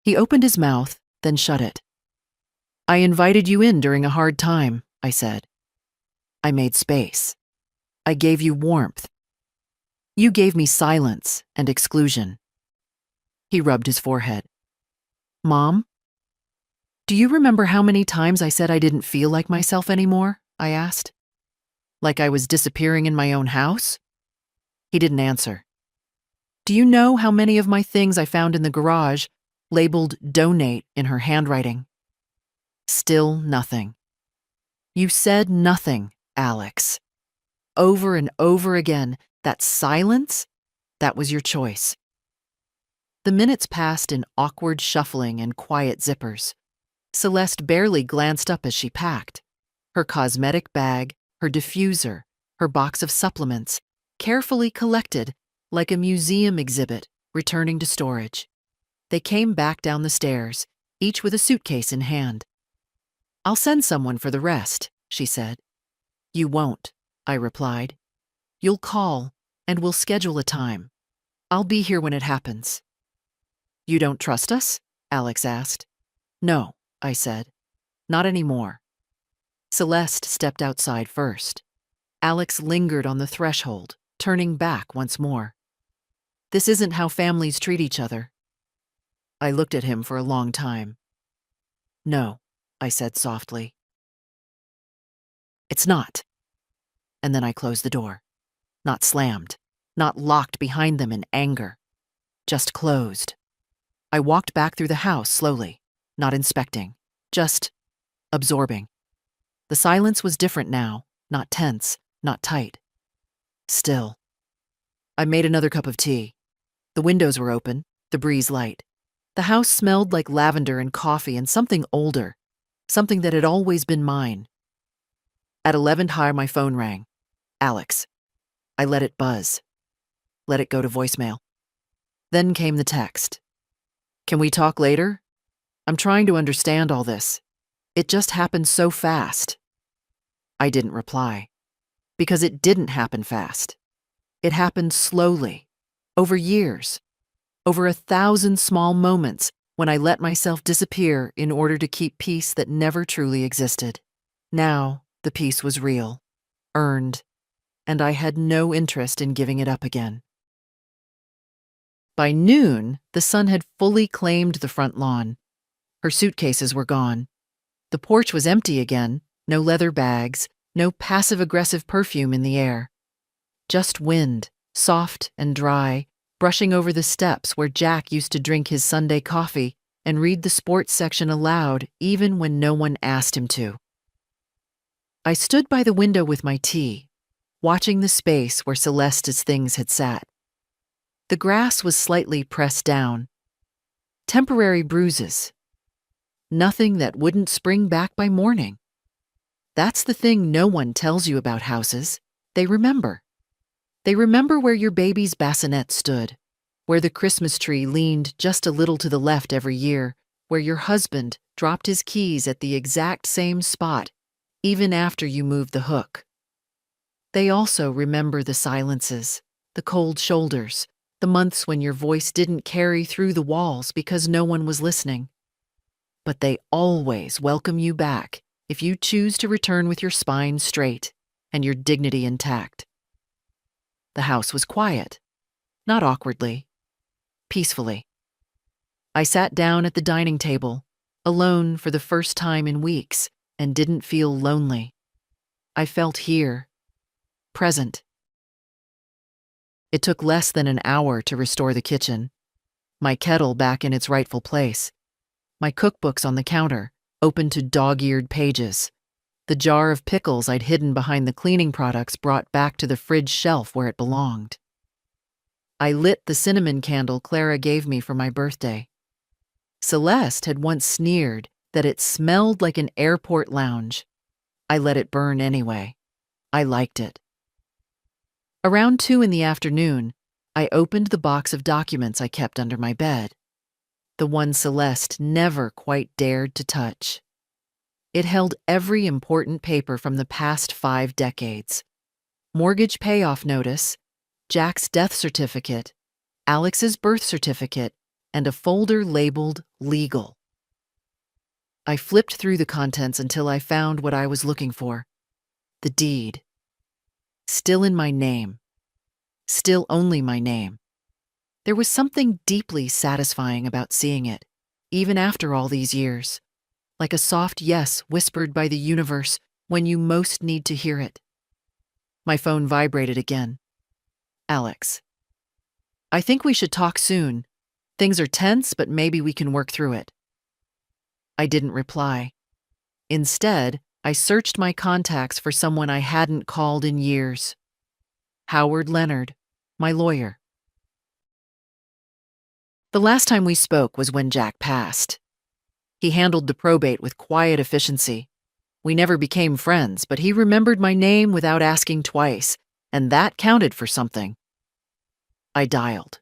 He opened his mouth, then shut it. I invited you in during a hard time, I said. I made space. I gave you warmth. You gave me silence and exclusion. He rubbed his forehead. Mom? Do you remember how many times I said I didn't feel like myself anymore? I asked. Like I was disappearing in my own house? He didn't answer. Do you know how many of my things I found in the garage, labeled donate in her handwriting? Still nothing. You said nothing, Alex. Over and over again, that silence, that was your choice. The minutes passed in awkward shuffling and quiet zippers. Celeste barely glanced up as she packed. Her cosmetic bag, her diffuser, her box of supplements, carefully collected like a museum exhibit returning to storage. They came back down the stairs, each with a suitcase in hand. I'll send someone for the rest, she said. You won't, I replied. You'll call, and we'll schedule a time. I'll be here when it happens. You don't trust us? Alex asked. No, I said. Not anymore. Celeste stepped outside first. Alex lingered on the threshold, turning back once more. This isn't how families treat each other. I looked at him for a long time. No, I said softly. It's not. And then I closed the door. Not slammed, not locked behind them in anger. Just closed. I walked back through the house slowly, not inspecting, just absorbing. The silence was different now, not tense, not tight. Still. I made another cup of tea. The windows were open, the breeze light. The house smelled like lavender and coffee and something older, something that had always been mine. At 11 high, my phone rang. Alex. I let it buzz. Let it go to voicemail. Then came the text. Can we talk later? I'm trying to understand all this. It just happened so fast. I didn't reply. Because it didn't happen fast. It happened slowly, over years, over 1,000 small moments when I let myself disappear in order to keep peace that never truly existed. Now, the peace was real, earned, and I had no interest in giving it up again. By noon, the sun had fully claimed the front lawn. Her suitcases were gone. The porch was empty again, no leather bags, no passive-aggressive perfume in the air. Just wind, soft and dry, brushing over the steps where Jack used to drink his Sunday coffee and read the sports section aloud even when no one asked him to. I stood by the window with my tea, watching the space where Celeste's things had sat. The grass was slightly pressed down. Temporary bruises. Nothing that wouldn't spring back by morning. That's the thing no one tells you about houses. They remember. They remember where your baby's bassinet stood, where the Christmas tree leaned just a little to the left every year, where your husband dropped his keys at the exact same spot, even after you moved the hook. They also remember the silences, the cold shoulders, the months when your voice didn't carry through the walls because no one was listening. But they always welcome you back if you choose to return with your spine straight and your dignity intact. The house was quiet, not awkwardly, peacefully. I sat down at the dining table, alone for the first time in weeks, and didn't feel lonely. I felt here, present. It took less than an hour to restore the kitchen. My kettle back in its rightful place. My cookbooks on the counter, open to dog-eared pages. The jar of pickles I'd hidden behind the cleaning products brought back to the fridge shelf where it belonged. I lit the cinnamon candle Clara gave me for my birthday. Celeste had once sneered that it smelled like an airport lounge. I let it burn anyway. I liked it. Around 2 in the afternoon, I opened the box of documents I kept under my bed, the one Celeste never quite dared to touch. It held every important paper from the past 5 decades. Mortgage payoff notice, Jack's death certificate, Alex's birth certificate, and a folder labeled legal. I flipped through the contents until I found what I was looking for. The deed. Still in my name. Still only my name. There was something deeply satisfying about seeing it, even after all these years, like a soft yes whispered by the universe when you most need to hear it. My phone vibrated again. Alex. I think we should talk soon. Things are tense, but maybe we can work through it. I didn't reply. Instead, I searched my contacts for someone I hadn't called in years. Howard Leonard, my lawyer. The last time we spoke was when Jack passed. He handled the probate with quiet efficiency. We never became friends, but he remembered my name without asking twice, and that counted for something. I dialed.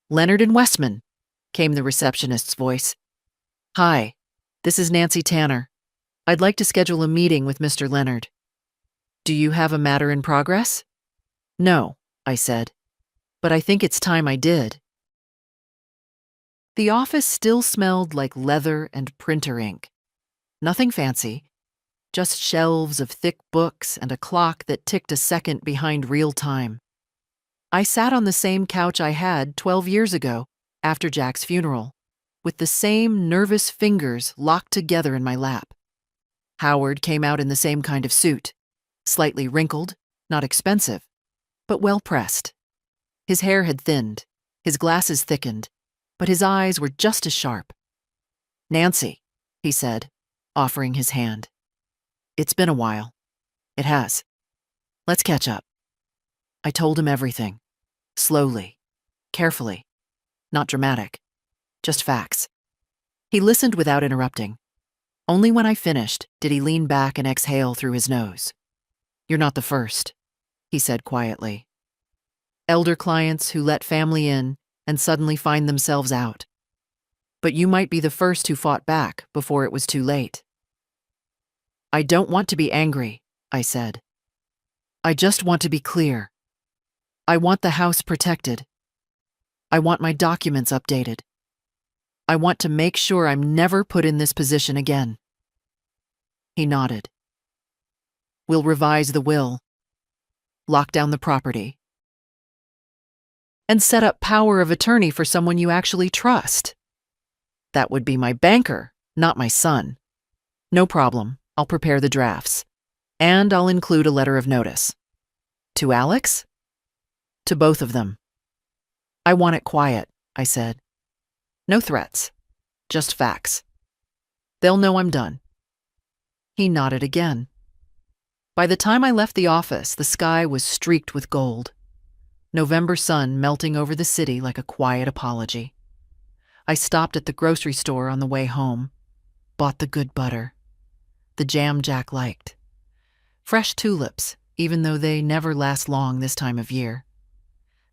Leonard and Westman, came the receptionist's voice. Hi, this is Nancy Tanner. I'd like to schedule a meeting with Mr. Leonard. Do you have a matter in progress? No, I said, but I think it's time I did. The office still smelled like leather and printer ink. Nothing fancy, just shelves of thick books and a clock that ticked a second behind real time. I sat on the same couch I had 12 years ago, after Jack's funeral, with the same nervous fingers locked together in my lap. Howard came out in the same kind of suit, slightly wrinkled, not expensive, but well pressed. His hair had thinned, his glasses thickened, but his eyes were just as sharp. Nancy, he said, offering his hand. It's been a while. It has. Let's catch up. I told him everything. Slowly. Carefully. Not dramatic. Just facts. He listened without interrupting. Only when I finished did he lean back and exhale through his nose. You're not the first, he said quietly. Elder clients who let family in and suddenly find themselves out. But you might be the first who fought back before it was too late. I don't want to be angry, I said. I just want to be clear. I want the house protected. I want my documents updated. I want to make sure I'm never put in this position again. He nodded. We'll revise the will, lock down the property, and set up power of attorney for someone you actually trust. That would be my banker, not my son. No problem, I'll prepare the drafts. And I'll include a letter of notice. To Alex? To both of them. I want it quiet, I said. No threats, just facts. They'll know I'm done. He nodded again. By the time I left the office, the sky was streaked with gold. November sun melting over the city like a quiet apology. I stopped at the grocery store on the way home, bought the good butter, the jam Jack liked. Fresh tulips, even though they never last long this time of year.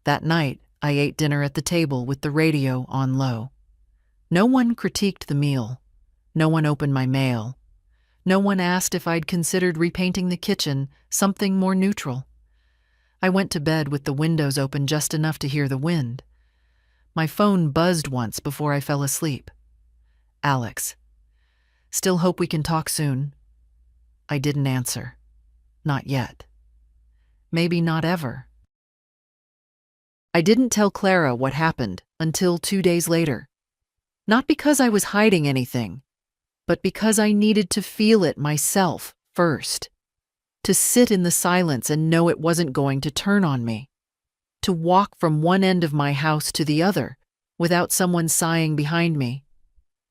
That night, I ate dinner at the table with the radio on low. No one critiqued the meal. No one opened my mail. No one asked if I'd considered repainting the kitchen something more neutral. I went to bed with the windows open just enough to hear the wind. My phone buzzed once before I fell asleep. Alex. Still hope we can talk soon. I didn't answer. Not yet. Maybe not ever. I didn't tell Clara what happened until 2 days later. Not because I was hiding anything, but because I needed to feel it myself first. To sit in the silence and know it wasn't going to turn on me. To walk from one end of my house to the other without someone sighing behind me.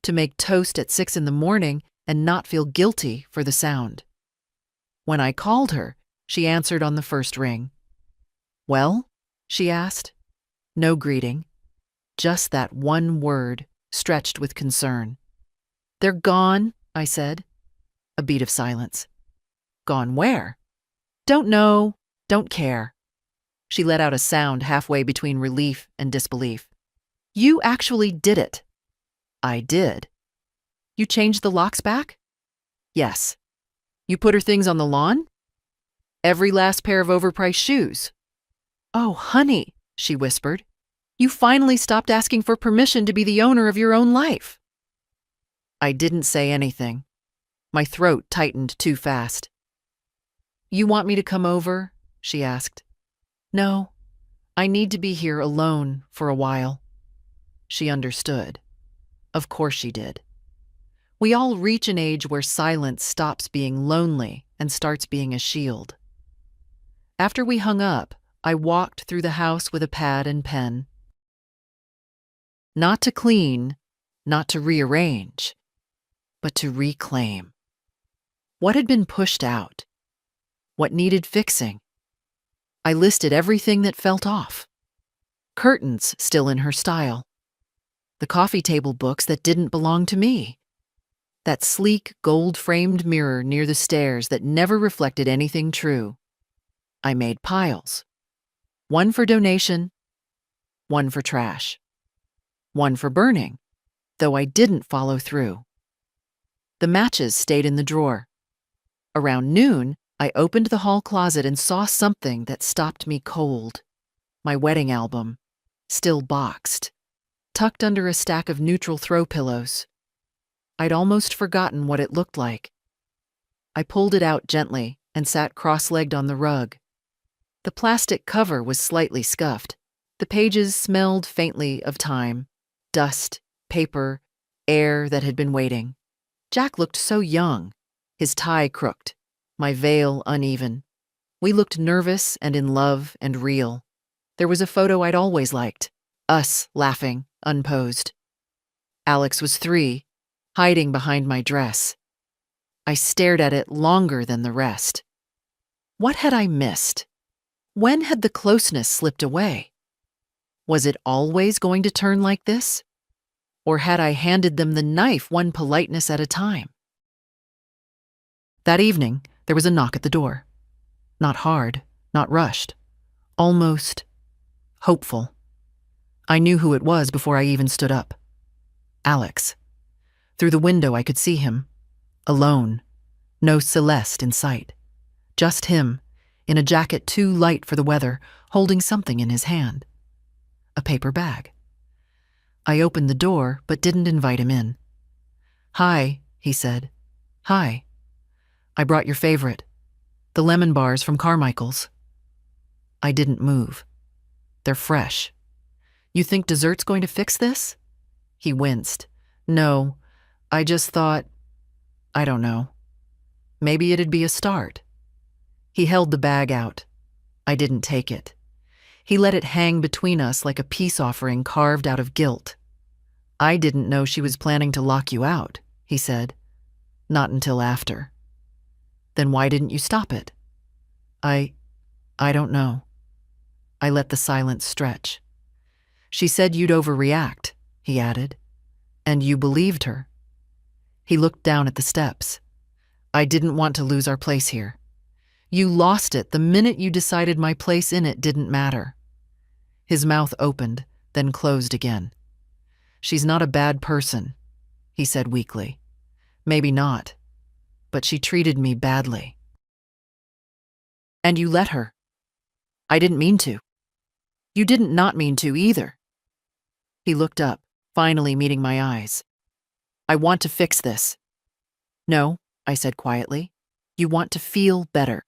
To make toast at 6 in the morning and not feel guilty for the sound. When I called her, she answered on the first ring. Well? She asked. No greeting. Just that one word, stretched with concern. They're gone, I said. A beat of silence. Gone where? Don't know, don't care. She let out a sound halfway between relief and disbelief. You actually did it. I did. You changed the locks back? Yes. You put her things on the lawn? Every last pair of overpriced shoes. Oh, honey, she whispered. You finally stopped asking for permission to be the owner of your own life. I didn't say anything. My throat tightened too fast. You want me to come over? She asked. No, I need to be here alone for a while. She understood. Of course she did. We all reach an age where silence stops being lonely and starts being a shield. After we hung up, I walked through the house with a pad and pen. Not to clean, not to rearrange, but to reclaim. What had been pushed out? What needed fixing? I listed everything that felt off. Curtains still in her style. The coffee table books that didn't belong to me. That sleek, gold-framed mirror near the stairs that never reflected anything true. I made piles. One for donation, one for trash. One for burning, though I didn't follow through. The matches stayed in the drawer. Around noon, I opened the hall closet and saw something that stopped me cold. My wedding album, still boxed, tucked under a stack of neutral throw pillows. I'd almost forgotten what it looked like. I pulled it out gently and sat cross-legged on the rug. The plastic cover was slightly scuffed. The pages smelled faintly of time, dust, paper, air that had been waiting. Jack looked so young, his tie crooked, my veil uneven. We looked nervous and in love and real. There was a photo I'd always liked, us laughing, unposed. Alex was 3, hiding behind my dress. I stared at it longer than the rest. What had I missed? When had the closeness slipped away? Was it always going to turn like this? Or had I handed them the knife one politeness at a time? That evening, there was a knock at the door. Not hard, not rushed. Almost hopeful. I knew who it was before I even stood up. Alex. Through the window I could see him. Alone. No Celeste in sight. Just him, in a jacket too light for the weather, holding something in his hand. A paper bag. I opened the door, but didn't invite him in. Hi, he said. Hi. I brought your favorite. The lemon bars from Carmichael's. I didn't move. They're fresh. You think dessert's going to fix this? He winced. No, I just thought, I don't know. Maybe it'd be a start. He held the bag out. I didn't take it. He let it hang between us like a peace offering carved out of guilt. I didn't know she was planning to lock you out, he said. Not until after. Then why didn't you stop it? I don't know. I let the silence stretch. She said you'd overreact, he added. And you believed her. He looked down at the steps. I didn't want to lose our place here. You lost it the minute you decided my place in it didn't matter. His mouth opened, then closed again. She's not a bad person, he said weakly. Maybe not, but she treated me badly. And you let her. I didn't mean to. You didn't not mean to either. He looked up, finally meeting my eyes. I want to fix this. No, I said quietly. You want to feel better.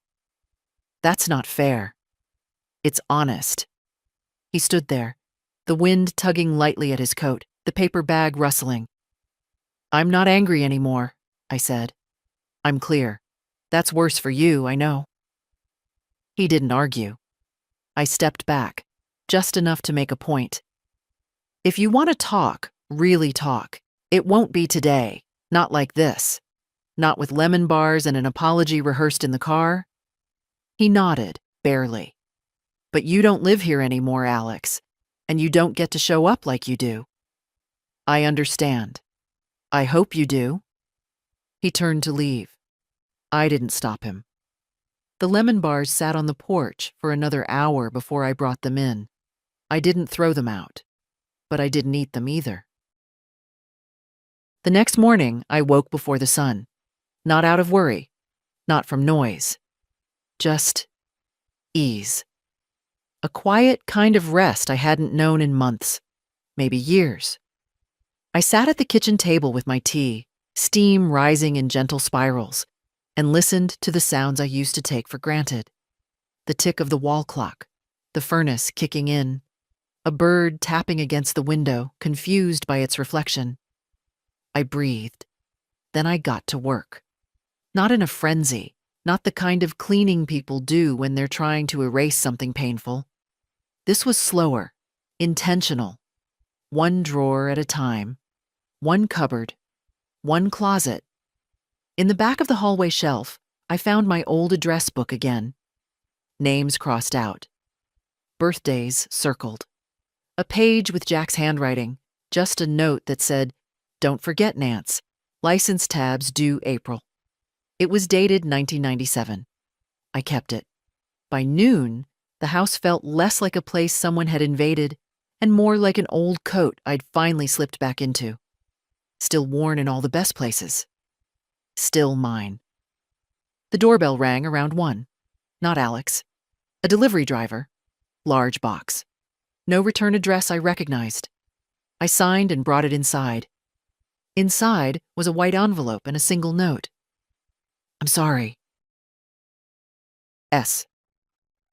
That's not fair. It's honest. He stood there, the wind tugging lightly at his coat, the paper bag rustling. I'm not angry anymore, I said. I'm clear. That's worse for you, I know. He didn't argue. I stepped back, just enough to make a point. If you want to talk, really talk, it won't be today, not like this. Not with lemon bars and an apology rehearsed in the car. He nodded, barely. But you don't live here anymore, Alex, and you don't get to show up like you do. I understand. I hope you do. He turned to leave. I didn't stop him. The lemon bars sat on the porch for another hour before I brought them in. I didn't throw them out, but I didn't eat them either. The next morning, I woke before the sun. Not out of worry, not from noise. Just ease. A quiet kind of rest I hadn't known in months, maybe years. I sat at the kitchen table with my tea, steam rising in gentle spirals, and listened to the sounds I used to take for granted. The tick of the wall clock, the furnace kicking in, a bird tapping against the window, confused by its reflection. I breathed. Then I got to work. Not in a frenzy, not the kind of cleaning people do when they're trying to erase something painful. This was slower, intentional. One drawer at a time, one cupboard, one closet. In the back of the hallway shelf, I found my old address book again. Names crossed out. Birthdays circled. A page with Jack's handwriting, just a note that said, "Don't forget, Nance. License tabs due April." It was dated 1997. I kept it. By noon, the house felt less like a place someone had invaded and more like an old coat I'd finally slipped back into. Still worn in all the best places. Still mine. The doorbell rang around 1. Not Alex. A delivery driver. Large box. No return address I recognized. I signed and brought it inside. Inside was a white envelope and a single note. "I'm sorry. S."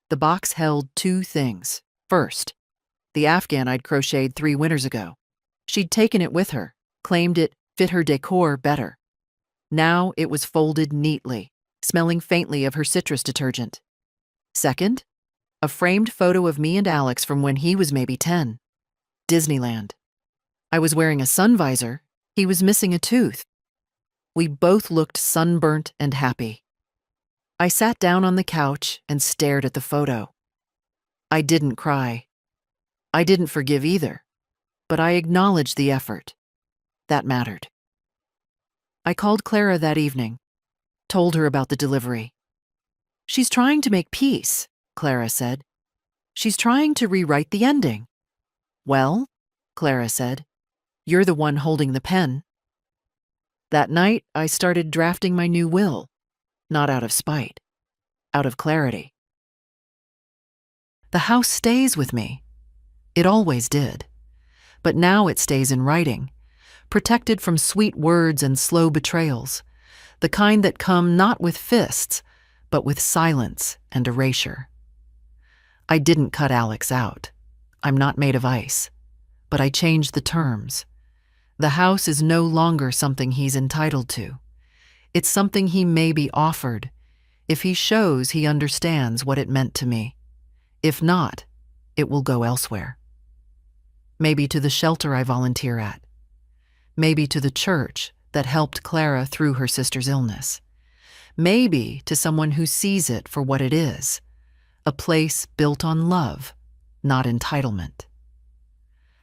The box held 2 things. First, the Afghan I'd crocheted 3 winters ago. She'd taken it with her, claimed it fit her decor better. Now it was folded neatly, smelling faintly of her citrus detergent. Second, a framed photo of me and Alex from when he was maybe 10. Disneyland. I was wearing a sun visor. He was missing a tooth. We both looked sunburnt and happy. I sat down on the couch and stared at the photo. I didn't cry. I didn't forgive either, but I acknowledged the effort. That mattered. I called Clara that evening, told her about the delivery. "She's trying to make peace," Clara said. "She's trying to rewrite the ending." "Well," Clara said, "you're the one holding the pen." That night, I started drafting my new will, not out of spite, out of clarity. The house stays with me. It always did. But now it stays in writing, protected from sweet words and slow betrayals, the kind that come not with fists, but with silence and erasure. I didn't cut Alex out. I'm not made of ice. But I changed the terms. The house is no longer something he's entitled to. It's something he may be offered, if he shows he understands what it meant to me. If not, it will go elsewhere. Maybe to the shelter I volunteer at. Maybe to the church that helped Clara through her sister's illness. Maybe to someone who sees it for what it is, a place built on love, not entitlement.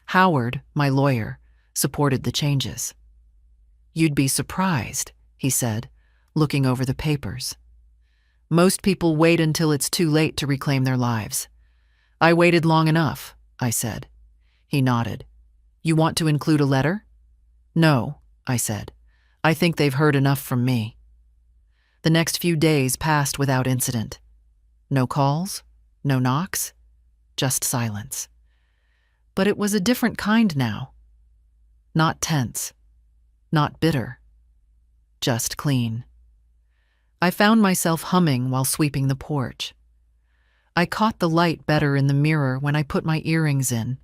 Howard, my lawyer, supported the changes. "You'd be surprised," he said, looking over the papers. "Most people wait until it's too late to reclaim their lives. I waited long enough," I said. He nodded. "You want to include a letter?" "No," I said. "I think they've heard enough from me." The next few days passed without incident. No calls, no knocks, just silence. But it was a different kind now. Not tense, not bitter, just clean. I found myself humming while sweeping the porch. I caught the light better in the mirror when I put my earrings in.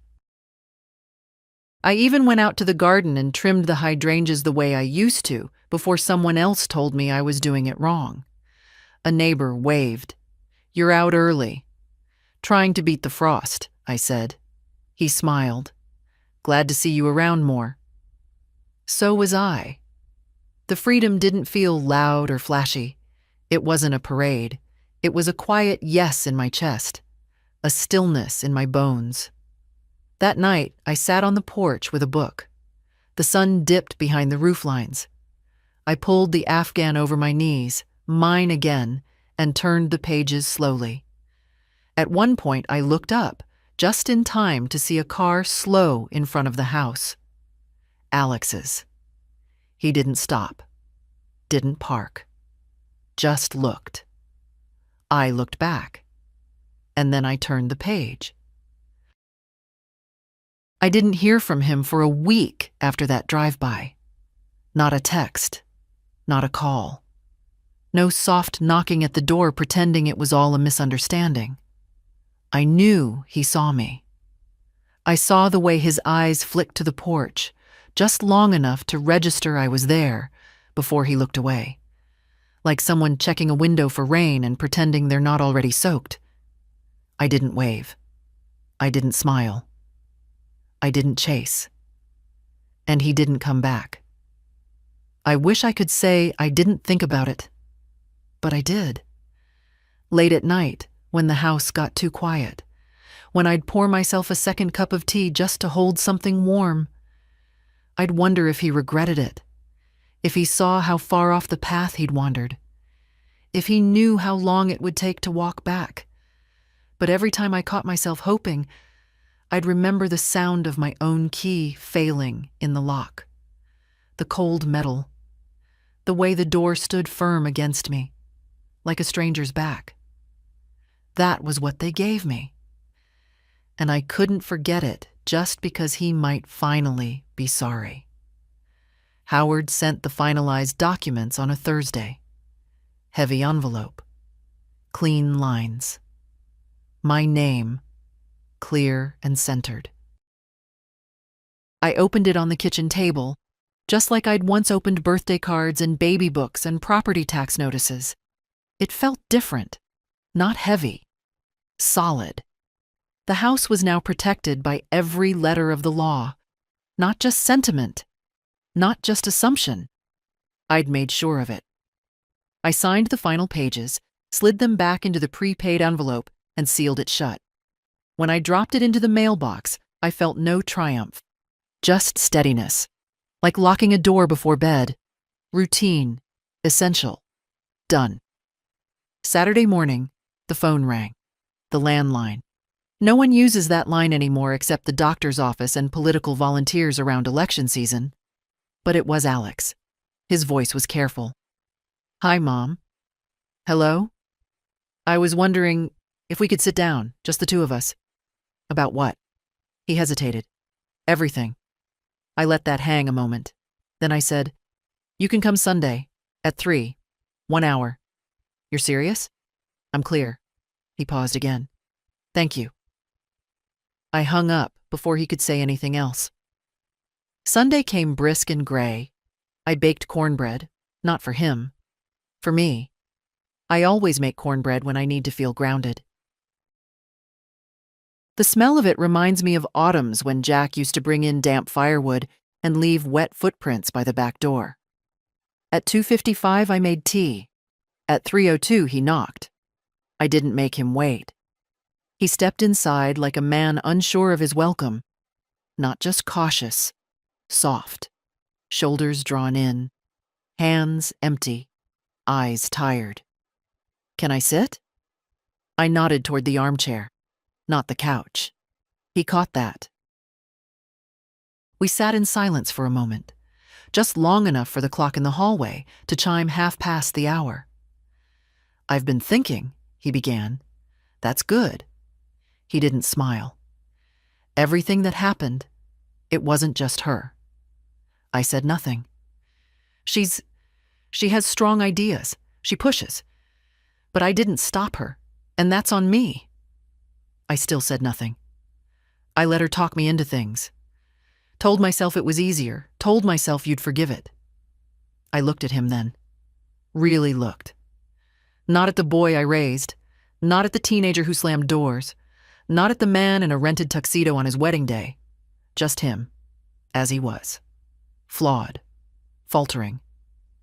I even went out to the garden and trimmed the hydrangeas the way I used to before someone else told me I was doing it wrong. A neighbor waved. "You're out early." "Trying to beat the frost," I said. He smiled. "Glad to see you around more." So was I. The freedom didn't feel loud or flashy. It wasn't a parade. It was a quiet yes in my chest, a stillness in my bones. That night, I sat on the porch with a book. The sun dipped behind the roof lines. I pulled the Afghan over my knees, mine again, and turned the pages slowly. At one point, I looked up, just in time to see a car slow in front of the house. Alex's. He didn't stop, didn't park, just looked. I looked back, and then I turned the page. I didn't hear from him for a week after that drive-by. Not a text, not a call. No soft knocking at the door pretending it was all a misunderstanding. I knew he saw me. I saw the way his eyes flicked to the porch, just long enough to register I was there before he looked away. Like someone checking a window for rain and pretending they're not already soaked. I didn't wave. I didn't smile. I didn't chase. And he didn't come back. I wish I could say I didn't think about it, but I did. Late at night, when the house got too quiet, when I'd pour myself a second cup of tea just to hold something warm, I'd wonder if he regretted it, if he saw how far off the path he'd wandered, if he knew how long it would take to walk back. But every time I caught myself hoping, I'd remember the sound of my own key failing in the lock, the cold metal, the way the door stood firm against me, like a stranger's back. That was what they gave me. And I couldn't forget it just because he might finally be sorry. Howard sent the finalized documents on a Thursday. Heavy envelope. Clean lines. My name, clear and centered. I opened it on the kitchen table, just like I'd once opened birthday cards and baby books and property tax notices. It felt different, not heavy, solid. The house was now protected by every letter of the law, not just sentiment, not just assumption. I'd made sure of it. I signed the final pages, slid them back into the prepaid envelope, and sealed it shut. When I dropped it into the mailbox, I felt no triumph, just steadiness, like locking a door before bed. Routine, essential, done. Saturday morning, the phone rang, the landline. No one uses that line anymore except the doctor's office and political volunteers around election season. But it was Alex. His voice was careful. "Hi, Mom." "Hello? I was wondering if we could sit down, just the two of us." "About what?" He hesitated. "Everything." I let that hang a moment. Then I said, "You can come Sunday, at 3, 1 hour. You're serious?" "I'm clear." He paused again. "Thank you." I hung up before he could say anything else. Sunday came brisk and gray. I baked cornbread, not for him, for me. I always make cornbread when I need to feel grounded. The smell of it reminds me of autumns when Jack used to bring in damp firewood and leave wet footprints by the back door. At 2:55, I made tea. At 3:02, he knocked. I didn't make him wait. He stepped inside like a man unsure of his welcome, not just cautious, soft, shoulders drawn in, hands empty, eyes tired. "Can I sit?" I nodded toward the armchair, not the couch. He caught that. We sat in silence for a moment, just long enough for the clock in the hallway to chime 1/2 the hour. "I've been thinking," he began. "That's good." He didn't smile. Everything that happened, it wasn't just her. I said nothing. She has strong ideas. She pushes. But I didn't stop her, and that's on me. I still said nothing. I let her talk me into things. Told myself it was easier. Told myself you'd forgive it. I looked at him then. Really looked. Not at the boy I raised. Not at the teenager who slammed doors. Not at the man in a rented tuxedo on his wedding day. Just him, as he was. Flawed. Faltering.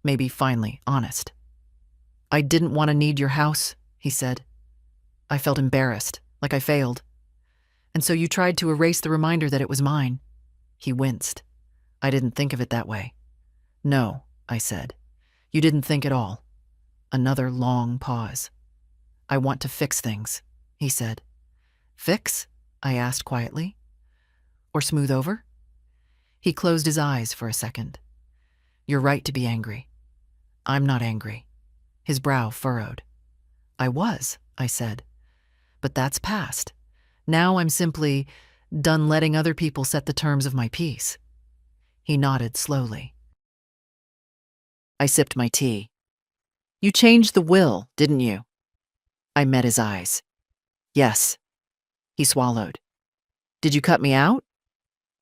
Maybe finally honest. "I didn't want to need your house," he said. I felt embarrassed, like I failed. "And so you tried to erase the reminder that it was mine." He winced. "I didn't think of it that way." "No," I said. "You didn't think at all." Another long pause. I want to fix things, he said. Fix? I asked quietly. Or smooth over? He closed his eyes for a second. You're right to be angry. I'm not angry. His brow furrowed. I was, I said. But that's past. Now I'm simply done letting other people set the terms of my peace. He nodded slowly. I sipped my tea. You changed the will, didn't you? I met his eyes. Yes. He swallowed. Did you cut me out?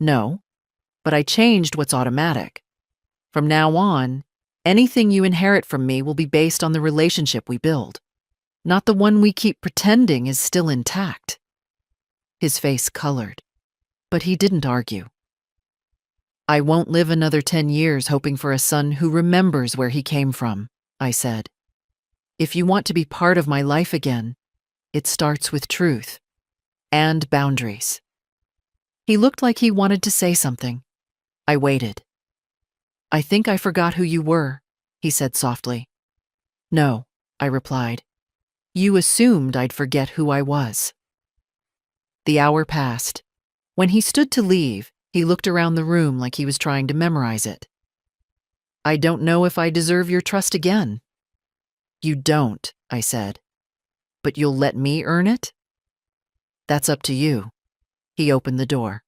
No. But I changed what's automatic. From now on, anything you inherit from me will be based on the relationship we build, not the one we keep pretending is still intact. His face colored, but he didn't argue. I won't live another 10 years hoping for a son who remembers where he came from, I said. If you want to be part of my life again, it starts with truth and boundaries. He looked like he wanted to say something. I waited. I think I forgot who you were, he said softly. No, I replied. You assumed I'd forget who I was. The hour passed. When he stood to leave, he looked around the room like he was trying to memorize it. I don't know if I deserve your trust again. You don't, I said. But you'll let me earn it? That's up to you. He opened the door.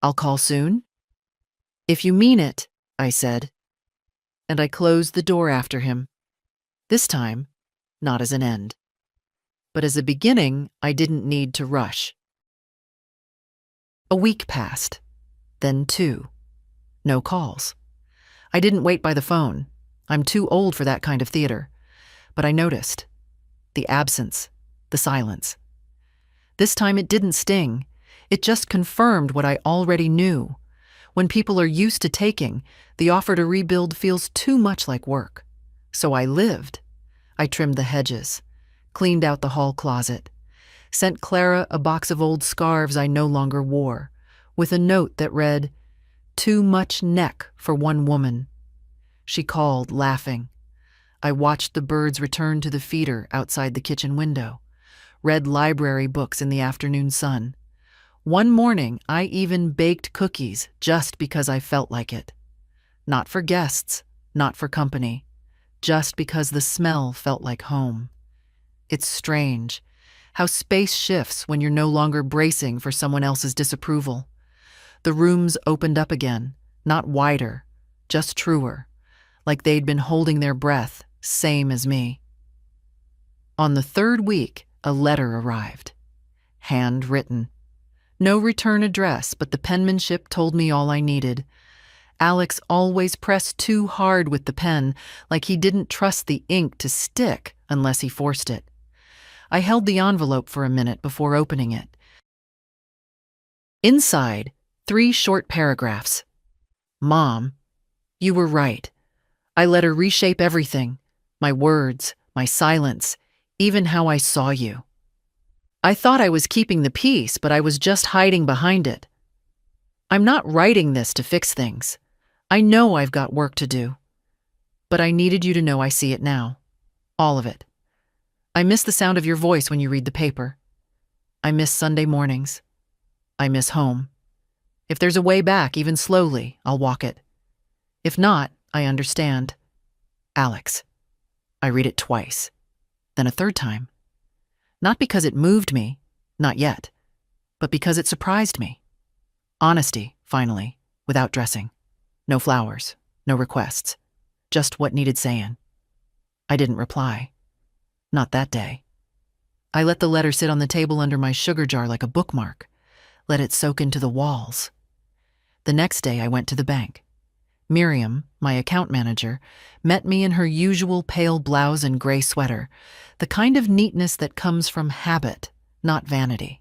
I'll call soon? If you mean it, I said. And I closed the door after him. This time, not as an end. But as a beginning, I didn't need to rush. A week passed. Then 2. No calls. I didn't wait by the phone. I'm too old for that kind of theater. But I noticed. The absence. The silence. This time it didn't sting. It just confirmed what I already knew. When people are used to taking, the offer to rebuild feels too much like work. So I lived. I trimmed the hedges, cleaned out the hall closet, sent Clara a box of old scarves I no longer wore, with a note that read, "Too much neck for one woman." She called, laughing. I watched the birds return to the feeder outside the kitchen window, read library books in the afternoon sun. One morning, I even baked cookies just because I felt like it. Not for guests, not for company, just because the smell felt like home. It's strange how space shifts when you're no longer bracing for someone else's disapproval. The rooms opened up again, not wider, just truer, like they'd been holding their breath, same as me. On the 3rd week, a letter arrived. Handwritten. No return address, but the penmanship told me all I needed. Alex always pressed too hard with the pen, like he didn't trust the ink to stick unless he forced it. I held the envelope for a minute before opening it. Inside, 3 short paragraphs. Mom, you were right. I let her reshape everything. My words, my silence, even how I saw you. I thought I was keeping the peace, but I was just hiding behind it. I'm not writing this to fix things. I know I've got work to do. But I needed you to know I see it now. All of it. I miss the sound of your voice when you read the paper. I miss Sunday mornings. I miss home. If there's a way back, even slowly, I'll walk it. If not, I understand. Alex. I read it twice. Then a 3rd time. Not because it moved me, not yet, but because it surprised me. Honesty, finally, without dressing. No flowers, no requests, just what needed saying. I didn't reply. Not that day. I let the letter sit on the table under my sugar jar like a bookmark, let it soak into the walls. The next day I went to the bank. Miriam, my account manager, met me in her usual pale blouse and gray sweater, the kind of neatness that comes from habit, not vanity.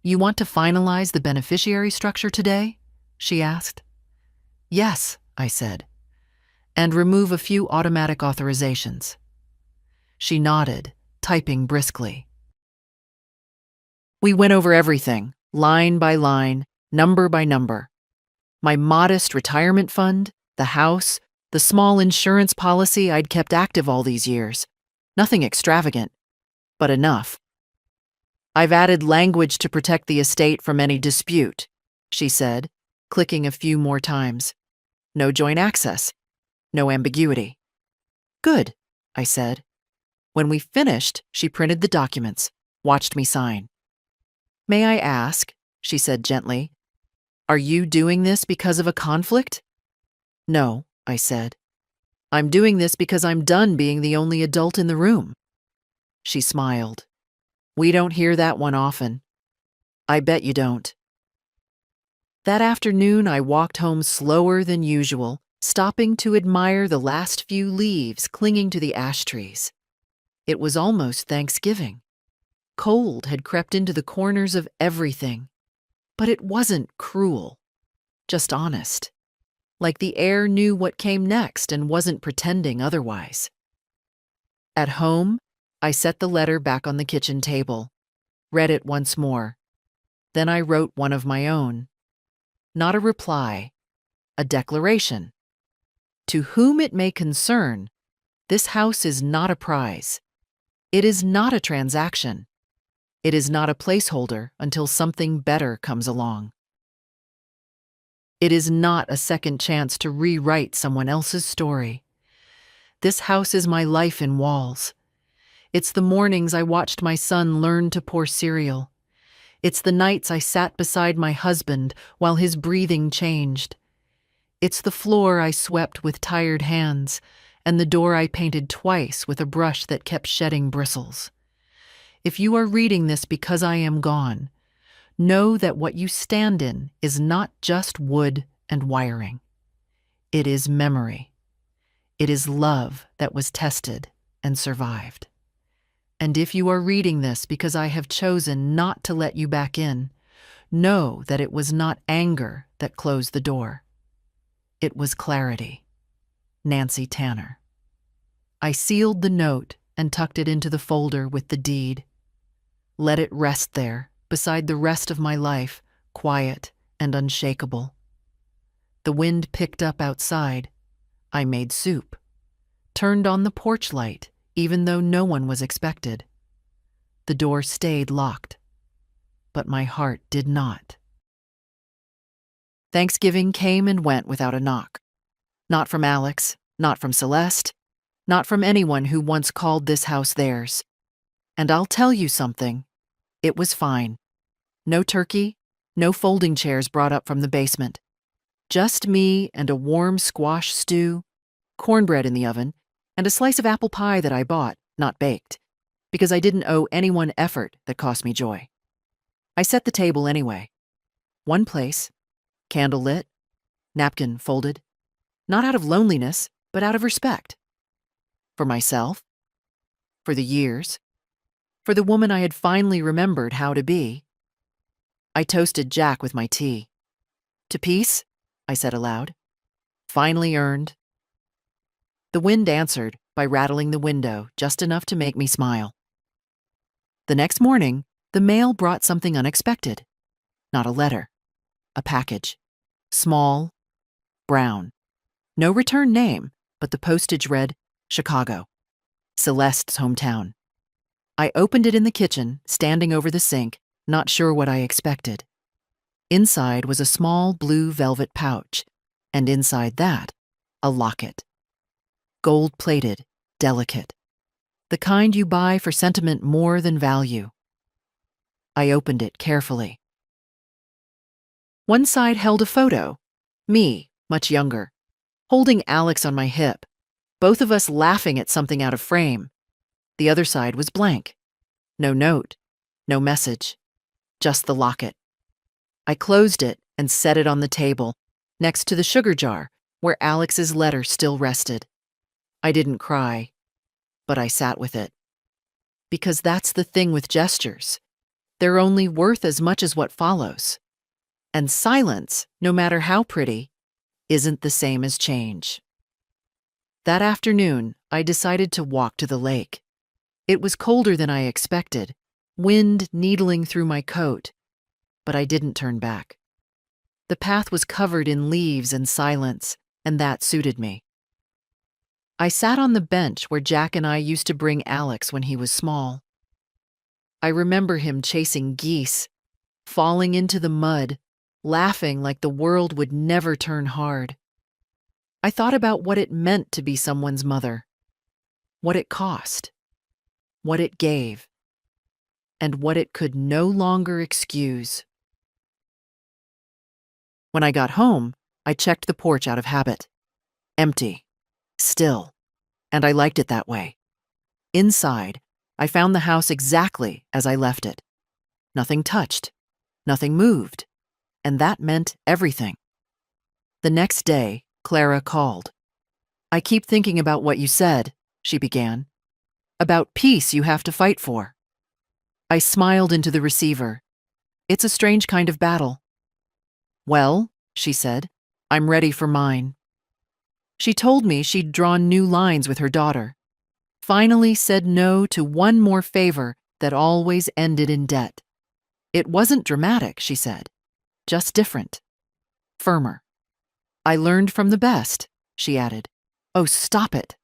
You want to finalize the beneficiary structure today? She asked. Yes, I said, and remove a few automatic authorizations. She nodded, typing briskly. We went over everything, line by line, number by number. My modest retirement fund, the house, the small insurance policy I'd kept active all these years. Nothing extravagant, But enough. I've added language to protect the estate from any dispute, she said, clicking a few more times. No joint access. No ambiguity. Good, I said. When we finished, she printed the documents, watched me sign. May I ask, she said gently, are you doing this because of a conflict? No, I said. I'm doing this because I'm done being the only adult in the room. She smiled. We don't hear that one often. I bet you don't. That afternoon, I walked home slower than usual, stopping to admire the last few leaves clinging to the ash trees. It was almost Thanksgiving. Cold had crept into the corners of everything, but it wasn't cruel, just honest. Like the air knew what came next and wasn't pretending otherwise. At home, I set the letter back on the kitchen table, read it once more. Then I wrote one of my own. Not a reply, a declaration. To whom it may concern, this house is not a prize. It is not a transaction. It is not a placeholder until something better comes along. It is not a second chance to rewrite someone else's story. This house is my life in walls. It's the mornings I watched my son learn to pour cereal. It's the nights I sat beside my husband while his breathing changed. It's the floor I swept with tired hands and the door I painted twice with a brush that kept shedding bristles. If you are reading this because I am gone, know that what you stand in is not just wood and wiring. It is memory. It is love that was tested and survived. And if you are reading this because I have chosen not to let you back in, know that it was not anger that closed the door. It was clarity. Nancy Tanner. I sealed the note and tucked it into the folder with the deed. Let it rest there, beside the rest of my life, quiet and unshakable. The wind picked up outside. I made soup. Turned on the porch light, even though no one was expected. The door stayed locked, but my heart did not. Thanksgiving came and went without a knock. Not from Alex, not from Celeste, not from anyone who once called this house theirs. And I'll tell you something, it was fine. No turkey, no folding chairs brought up from the basement. Just me and a warm squash stew, cornbread in the oven, and a slice of apple pie that I bought, not baked, because I didn't owe anyone effort that cost me joy. I set the table anyway. One place, candle lit, napkin folded, not out of loneliness, but out of respect. For myself, for the years, for the woman I had finally remembered how to be. I toasted Jack with my tea. To peace, I said aloud. Finally earned. The wind answered by rattling the window just enough to make me smile. The next morning, the mail brought something unexpected. Not a letter. A package. Small, brown. No return name, but the postage read, Chicago. Celeste's hometown. I opened it in the kitchen, standing over the sink, not sure what I expected. Inside was a small blue velvet pouch, and inside that, a locket. Gold-plated, delicate. The kind you buy for sentiment more than value. I opened it carefully. One side held a photo, me, much younger, holding Alex on my hip, both of us laughing at something out of frame. The other side was blank. No note, no message, just the locket. I closed it and set it on the table, next to the sugar jar, where Alex's letter still rested. I didn't cry, but I sat with it. Because that's the thing with gestures. They're only worth as much as what follows. And silence, no matter how pretty, isn't the same as change. That afternoon, I decided to walk to the lake. It was colder than I expected, wind needling through my coat, but I didn't turn back. The path was covered in leaves and silence, and that suited me. I sat on the bench where Jack and I used to bring Alex when he was small. I remember him chasing geese, falling into the mud, laughing like the world would never turn hard. I thought about what it meant to be someone's mother, what it cost, what it gave, and what it could no longer excuse. When I got home, I checked the porch out of habit. Empty. Still. And I liked it that way. Inside, I found the house exactly as I left it. Nothing touched. Nothing moved. And that meant everything. The next day, Clara called. "I keep thinking about what you said," she began. "About peace you have to fight for." I smiled into the receiver. "It's a strange kind of battle." "Well," she said, "I'm ready for mine." She told me she'd drawn new lines with her daughter. Finally said no to one more favor that always ended in debt. It wasn't dramatic, she said, just different. Firmer. "I learned from the best," she added. "Oh, stop it."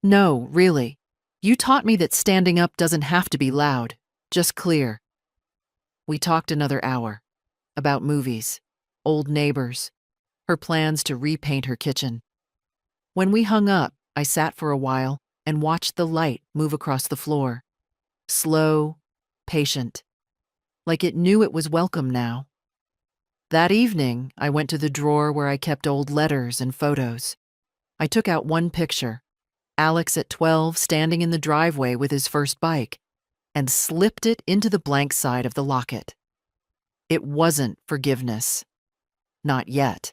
"No, really. You taught me that standing up doesn't have to be loud, just clear." We talked another hour. About movies, old neighbors, her plans to repaint her kitchen. When we hung up, I sat for a while and watched the light move across the floor. Slow, patient, like it knew it was welcome now. That evening, I went to the drawer where I kept old letters and photos. I took out one picture, Alex at 12 standing in the driveway with his first bike, and slipped it into the blank side of the locket. It wasn't forgiveness. Not yet.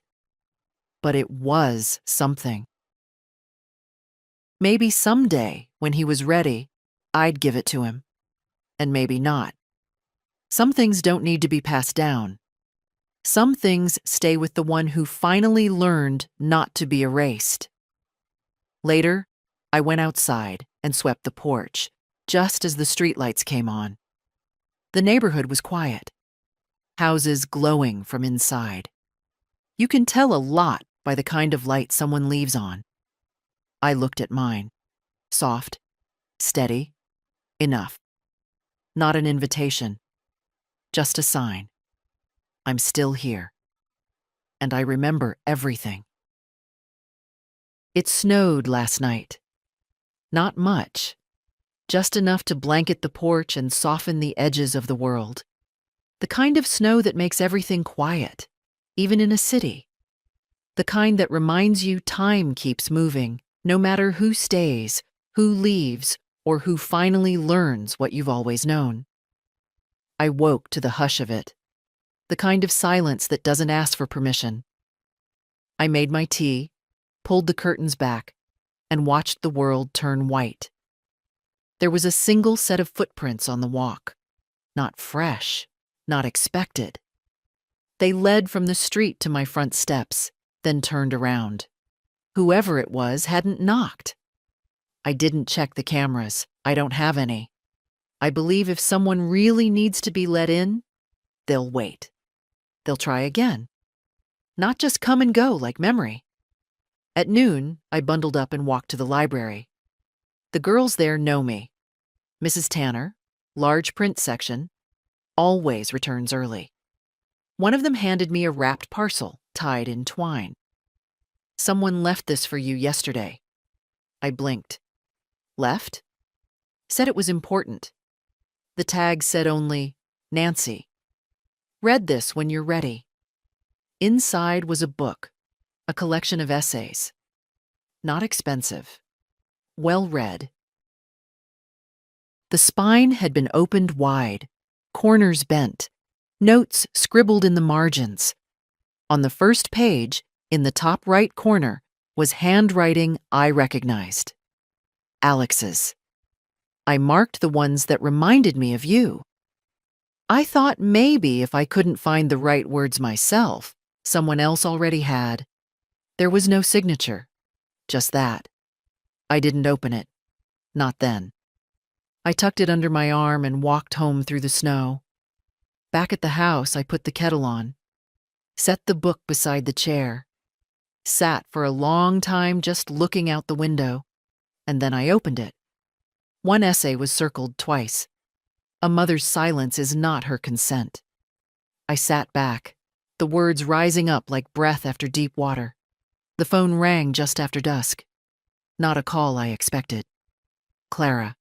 But it was something. Maybe someday, when he was ready, I'd give it to him. And maybe not. Some things don't need to be passed down. Some things stay with the one who finally learned not to be erased. Later, I went outside and swept the porch, just as the streetlights came on. The neighborhood was quiet. Houses glowing from inside. You can tell a lot by the kind of light someone leaves on. I looked at mine. Soft, steady, enough. Not an invitation. Just a sign. I'm still here. And I remember everything. It snowed last night. Not much. Just enough to blanket the porch and soften the edges of the world. The kind of snow that makes everything quiet, even in a city. The kind that reminds you time keeps moving, no matter who stays, who leaves, or who finally learns what you've always known. I woke to the hush of it. The kind of silence that doesn't ask for permission. I made my tea, pulled the curtains back, and watched the world turn white. There was a single set of footprints on the walk. Not fresh, not expected. They led from the street to my front steps, then turned around. Whoever it was hadn't knocked. I didn't check the cameras. I don't have any. I believe if someone really needs to be let in, they'll wait. They'll try again. Not just come and go like memory. At noon, I bundled up and walked to the library. The girls there know me. Mrs. Tanner, large print section, always returns early. One of them handed me a wrapped parcel tied in twine. "Someone left this for you yesterday." I blinked. Left? Said it was important. The tag said only, "Nancy. Read this when you're ready." Inside was a book, a collection of essays. Not expensive. Well read. The spine had been opened wide, corners bent, notes scribbled in the margins. On the first page, in the top right corner, was handwriting I recognized. Alex's. I marked the ones that reminded me of you. I thought maybe if I couldn't find the right words myself, someone else already had. There was no signature. Just that. I didn't open it. Not then. I tucked it under my arm and walked home through the snow. Back at the house, I put the kettle on. Set the book beside the chair. Sat for a long time just looking out the window. And then I opened it. One essay was circled twice. A mother's silence is not her consent. I sat back, the words rising up like breath after deep water. The phone rang just after dusk. Not a call I expected. Clara.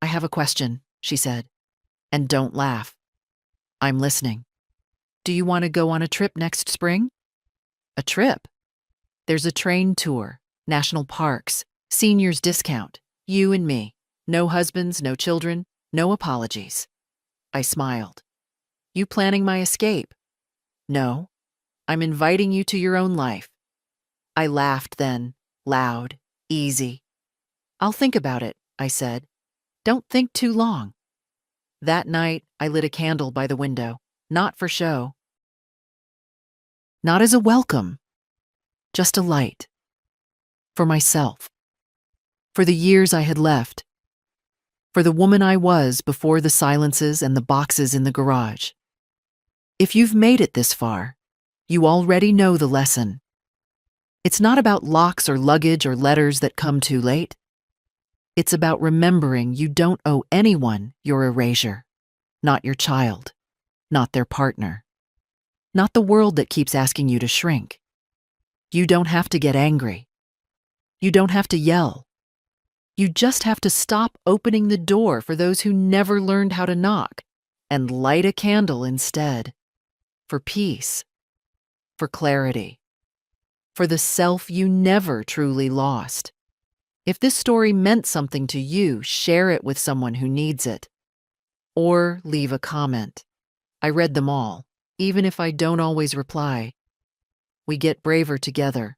I have a question, she said. And don't laugh. I'm listening. Do you want to go on a trip next spring? A trip? There's a train tour, national parks, seniors discount, you and me. No husbands, no children, no apologies. I smiled. You planning my escape? No. I'm inviting you to your own life. I laughed then, loud, easy. I'll think about it, I said. Don't think too long. That night, I lit a candle by the window, not for show. Not as a welcome, just a light. For myself. For the years I had left. For the woman I was before the silences and the boxes in the garage. If you've made it this far, you already know the lesson. It's not about locks or luggage or letters that come too late. It's about remembering you don't owe anyone your erasure. Not your child. Not their partner. Not the world that keeps asking you to shrink. You don't have to get angry. You don't have to yell. You just have to stop opening the door for those who never learned how to knock and light a candle instead. For peace. For clarity. For the self you never truly lost. If this story meant something to you, share it with someone who needs it. Or leave a comment. I read them all, even if I don't always reply. We get braver together.